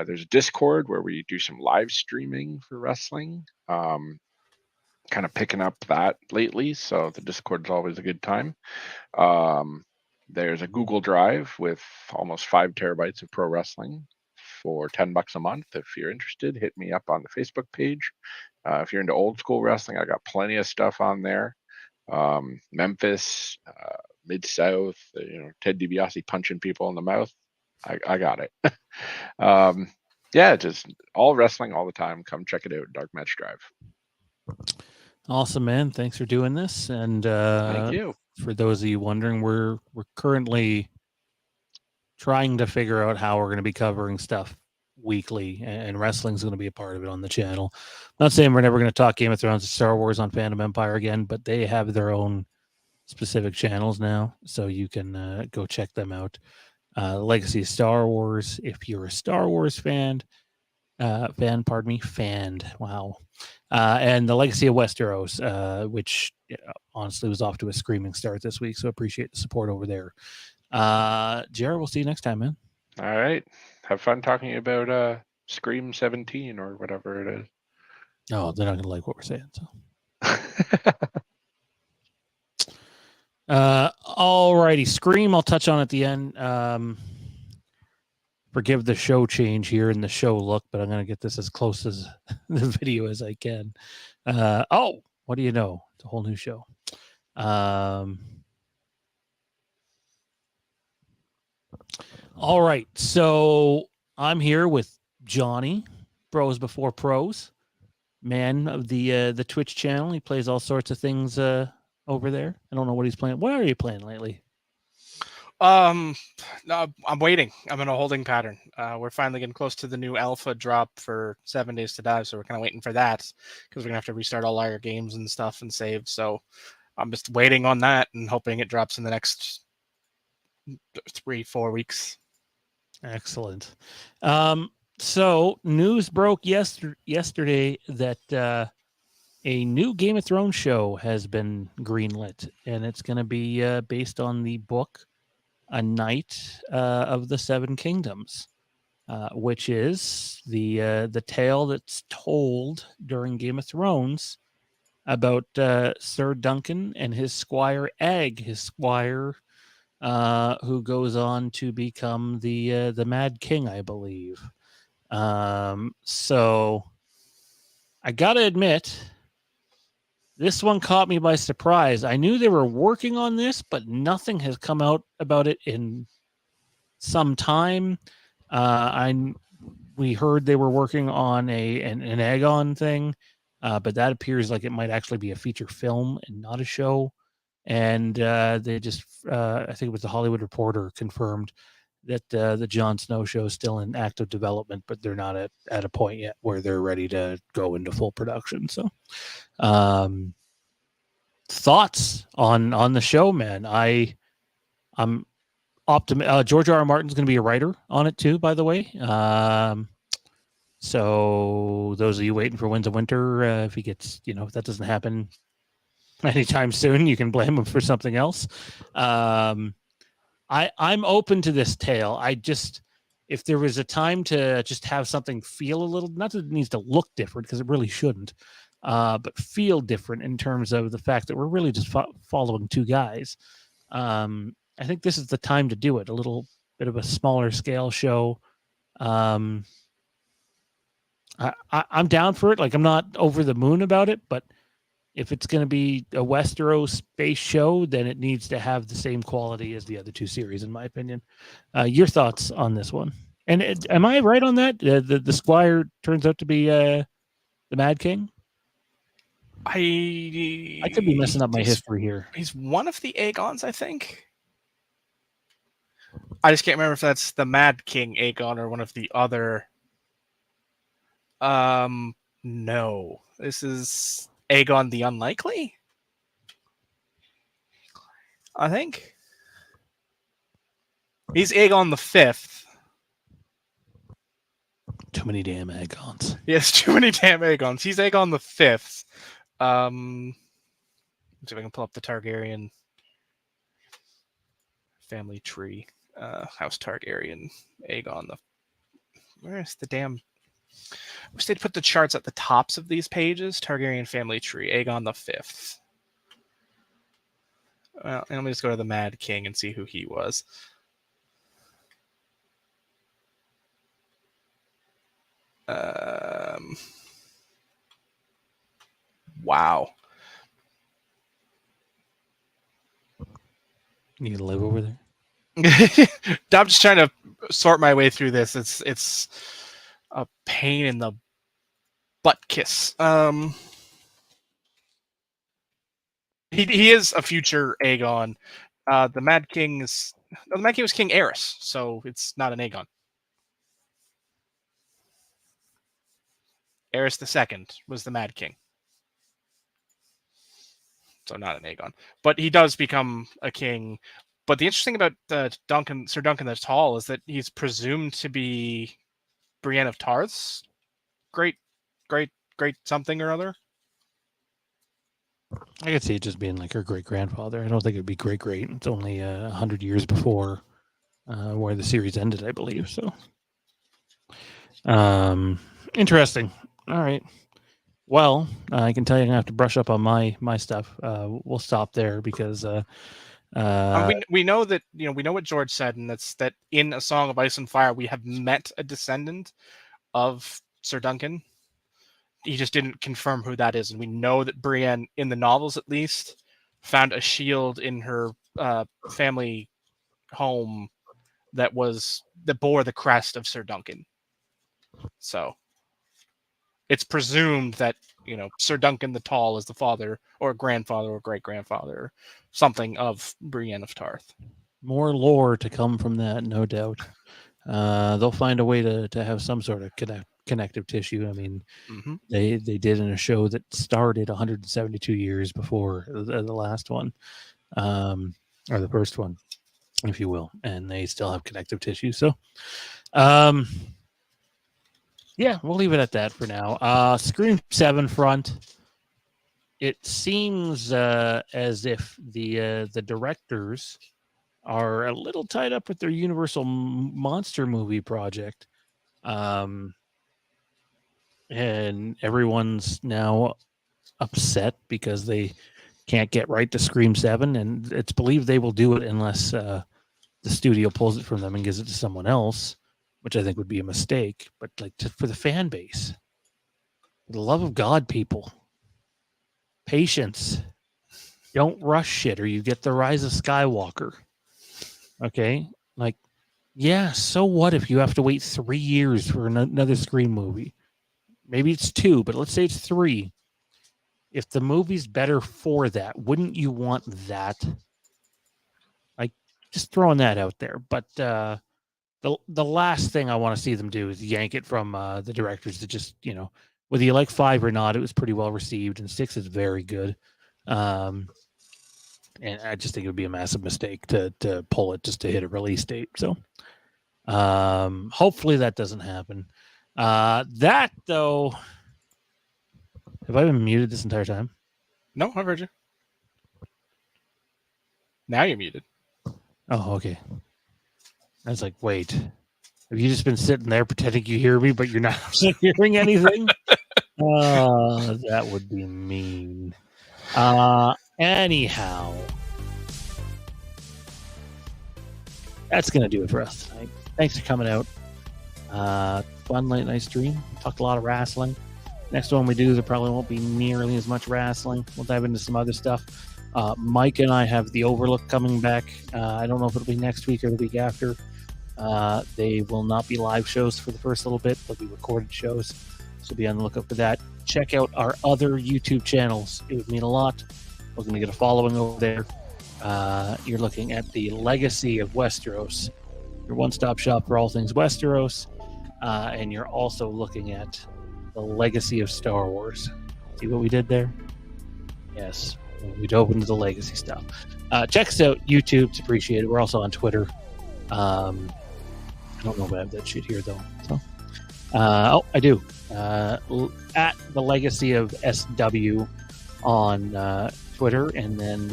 S3: There's a Discord where we do some live streaming for wrestling. Kind of picking up that lately, so the Discord is always a good time. There's a Google Drive with almost 5 terabytes of pro wrestling for $10 a month. If you're interested, hit me up on the Facebook page. If you're into old school wrestling, I got plenty of stuff on there. Memphis, Mid-South, Ted DiBiase punching people in the mouth. I got it. Yeah, just all wrestling all the time. Come check it out, Dark Match Drive.
S1: Awesome, man. Thanks for doing this. And
S3: Thank you.
S1: For those of you wondering, we're currently trying to figure out how we're going to be covering stuff weekly, and wrestling's going to be a part of it on the channel. I'm not saying we're never going to talk Game of Thrones and Star Wars on Fandom Empire again, but they have their own specific channels now, so you can go check them out. Legacy of Star Wars, if you're a Star Wars fan. Wow. And the Legacy of Westeros, which honestly was off to a screaming start this week, so appreciate the support over there. Jared, we'll see you next time, man.
S3: All right. Have fun talking about Scream 17 or whatever it is.
S1: Oh, they're not going to like what we're saying, so. All righty. Scream, I'll touch on at the end. Forgive the show change here in the show look, but I'm going to get this as close as the video as I can. What do you know? It's a whole new show. All right. So I'm here with Johnny, Bros Before Pros, man of the Twitch channel. He plays all sorts of things over there. I don't know what he's playing. What are you playing lately?
S2: No, I'm waiting. I'm in a holding pattern. We're finally getting close to the new alpha drop for 7 Days to Die, so we're kind of waiting for that because we're gonna have to restart all our games and stuff and save. So I'm just waiting on that and hoping it drops in the next 3-4 weeks.
S1: Excellent. So news broke yesterday that a new Game of Thrones show has been greenlit, and it's going to be based on the book A Knight of the Seven Kingdoms, which is the tale that's told during Game of Thrones about Sir Duncan and his squire Egg, his squire who goes on to become the Mad King, I believe. So I gotta admit, this one caught me by surprise. I knew they were working on this, but nothing has come out about it in some time. We heard they were working on an Aegon thing, but that appears like it might actually be a feature film and not a show. And they just, I think it was the Hollywood Reporter, confirmed that the Jon Snow show is still in active development, but they're not at a point yet where they're ready to go into full production. So, thoughts on the show, man? I'm optimistic. George R. R. Martin's going to be a writer on it too, by the way. So those of you waiting for Winds of Winter, if he gets, if that doesn't happen anytime soon, you can blame him for something else. I'm open to this tale. If there was a time to just have something feel a little, not that it needs to look different because it really shouldn't, but feel different in terms of the fact that we're really just following two guys. I think this is the time to do it. A little bit of a smaller scale show. I'm down for it. Like, I'm not over the moon about it, but if it's going to be a Westeros space show, then it needs to have the same quality as the other two series, in my opinion. Your thoughts on this one? And am I right on that? The Squire turns out to be the Mad King? I could be messing up my history here.
S2: He's one of the Aegons, I think. I just can't remember if that's the Mad King Aegon or one of the other. No. This is Aegon the Unlikely, I think. He's Aegon the Fifth.
S1: Too many damn Aegons.
S2: Yes, too many damn Aegons. He's Aegon the Fifth. Let's see if I can pull up the Targaryen family tree. House Targaryen, Aegon the. Where's the damn? I wish they'd put the charts at the tops of these pages. Targaryen family tree, Aegon the Fifth. Well, let me just go to the Mad King and see who he was. Wow.
S1: You need to live over there?
S2: I'm just trying to sort my way through this. It's a pain in the butt kiss. He is a future Aegon. The Mad King is the Mad King was King Aerys, so it's not an Aegon. Aerys II was the Mad King. So not an Aegon. But he does become a king. But the interesting about Sir Duncan the Tall is that he's presumed to be Brienne of Tarth's great something or other.
S1: I could see it just being like her great-grandfather. I don't think it'd be great-great. It's only 100 years before where the series ended, I believe. So, interesting. All right. Well, I can tell you I'm gonna have to brush up on my stuff. We'll stop there because
S2: we know that we know what George said, and that's that in A Song of Ice and Fire we have met a descendant of Sir Duncan. He just didn't confirm who that is, and we know that Brienne, in the novels at least, found a shield in her family home that bore the crest of Sir Duncan. So it's presumed that Sir Duncan the Tall is the father or grandfather or great-grandfather or something of Brienne of Tarth.
S1: More lore to come from that, no doubt. They'll find a way to have some sort of connective tissue. I mean, they did in a show that started 172 years before the last one, or the first one, if you will, and they still have connective tissue. So, yeah, we'll leave it at that for now. Scream 7 front. It seems as if the directors are a little tied up with their Universal monster movie project. And everyone's now upset because they can't get right to Scream 7, and it's believed they will do it unless the studio pulls it from them and gives it to someone else, which I think would be a mistake. But for the fan base, for the love of God, people, patience. Don't rush shit or you get the Rise of Skywalker. Okay? Yeah, so what if you have to wait 3 years for another Scream movie? Maybe it's 2, but let's say it's 3. If the movie's better for that, wouldn't you want that? Just throwing that out there. But the last thing I want to see them do is yank it from the directors to just, whether you like 5 or not, it was pretty well received, and 6 is very good. And I just think it would be a massive mistake to pull it just to hit a release date. So hopefully that doesn't happen. That, though, have I been muted this entire time?
S2: No, I've heard you. Now you're muted.
S1: Oh, okay. I was like, wait, have you just been sitting there pretending you hear me, but you're not hearing anything? That would be mean. Anyhow, that's going to do it for us tonight. Thanks for coming out. Fun late night stream. Talked a lot of wrestling. Next one we do, there probably won't be nearly as much wrestling. We'll dive into some other stuff. Mike and I have the Overlook coming back. I don't know if it'll be next week or the week after. They will not be live shows for the first little bit. They'll be recorded shows. So be on the lookout for that. Check out our other YouTube channels. It would mean a lot. We're going to get a following over there. You're looking at the Legacy of Westeros, your one-stop shop for all things Westeros. And you're also looking at the Legacy of Star Wars. See what we did there? Yes. We dove into the Legacy stuff. Check us out. YouTube. It's appreciated. We're also on Twitter. I don't know if I have that shit here, though. So, I do. At the Legacy of SW on Twitter, and then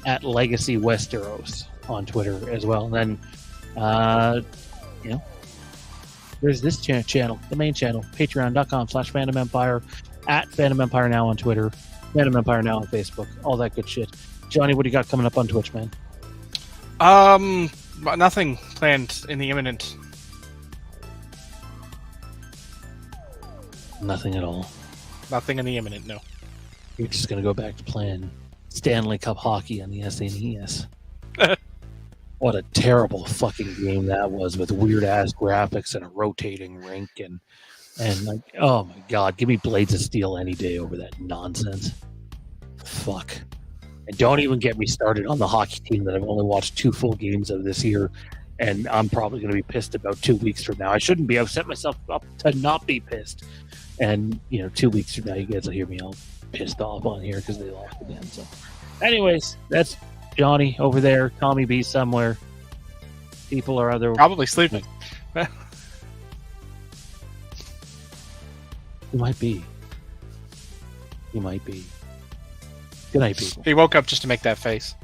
S1: at Legacy Westeros on Twitter as well. And then, there's this channel, the main channel, patreon.com/Fandom Empire, at Fandom Empire Now on Twitter, Fandom Empire Now on Facebook, all that good shit. Johnny, what do you got coming up on Twitch, man?
S2: Nothing planned in the imminent.
S1: Nothing at all.
S2: Nothing in the imminent, no.
S1: You're just going to go back to playing Stanley Cup hockey on the SNES. What a terrible fucking game that was, with weird ass graphics and a rotating rink and like, oh my god, give me Blades of Steel any day over that nonsense. Fuck. And don't even get me started on the hockey team that I've only watched 2 full games of this year, and I'm probably going to be pissed about 2 weeks from now. I shouldn't be. I've set myself up to not be pissed. And 2 weeks from now, you guys will hear me all pissed off on here because they lost again. So, anyways, that's Johnny over there. Tommy B somewhere. People are other.
S2: Probably sleeping.
S1: He might be. He might be. Good night, people.
S2: He woke up just to make that face.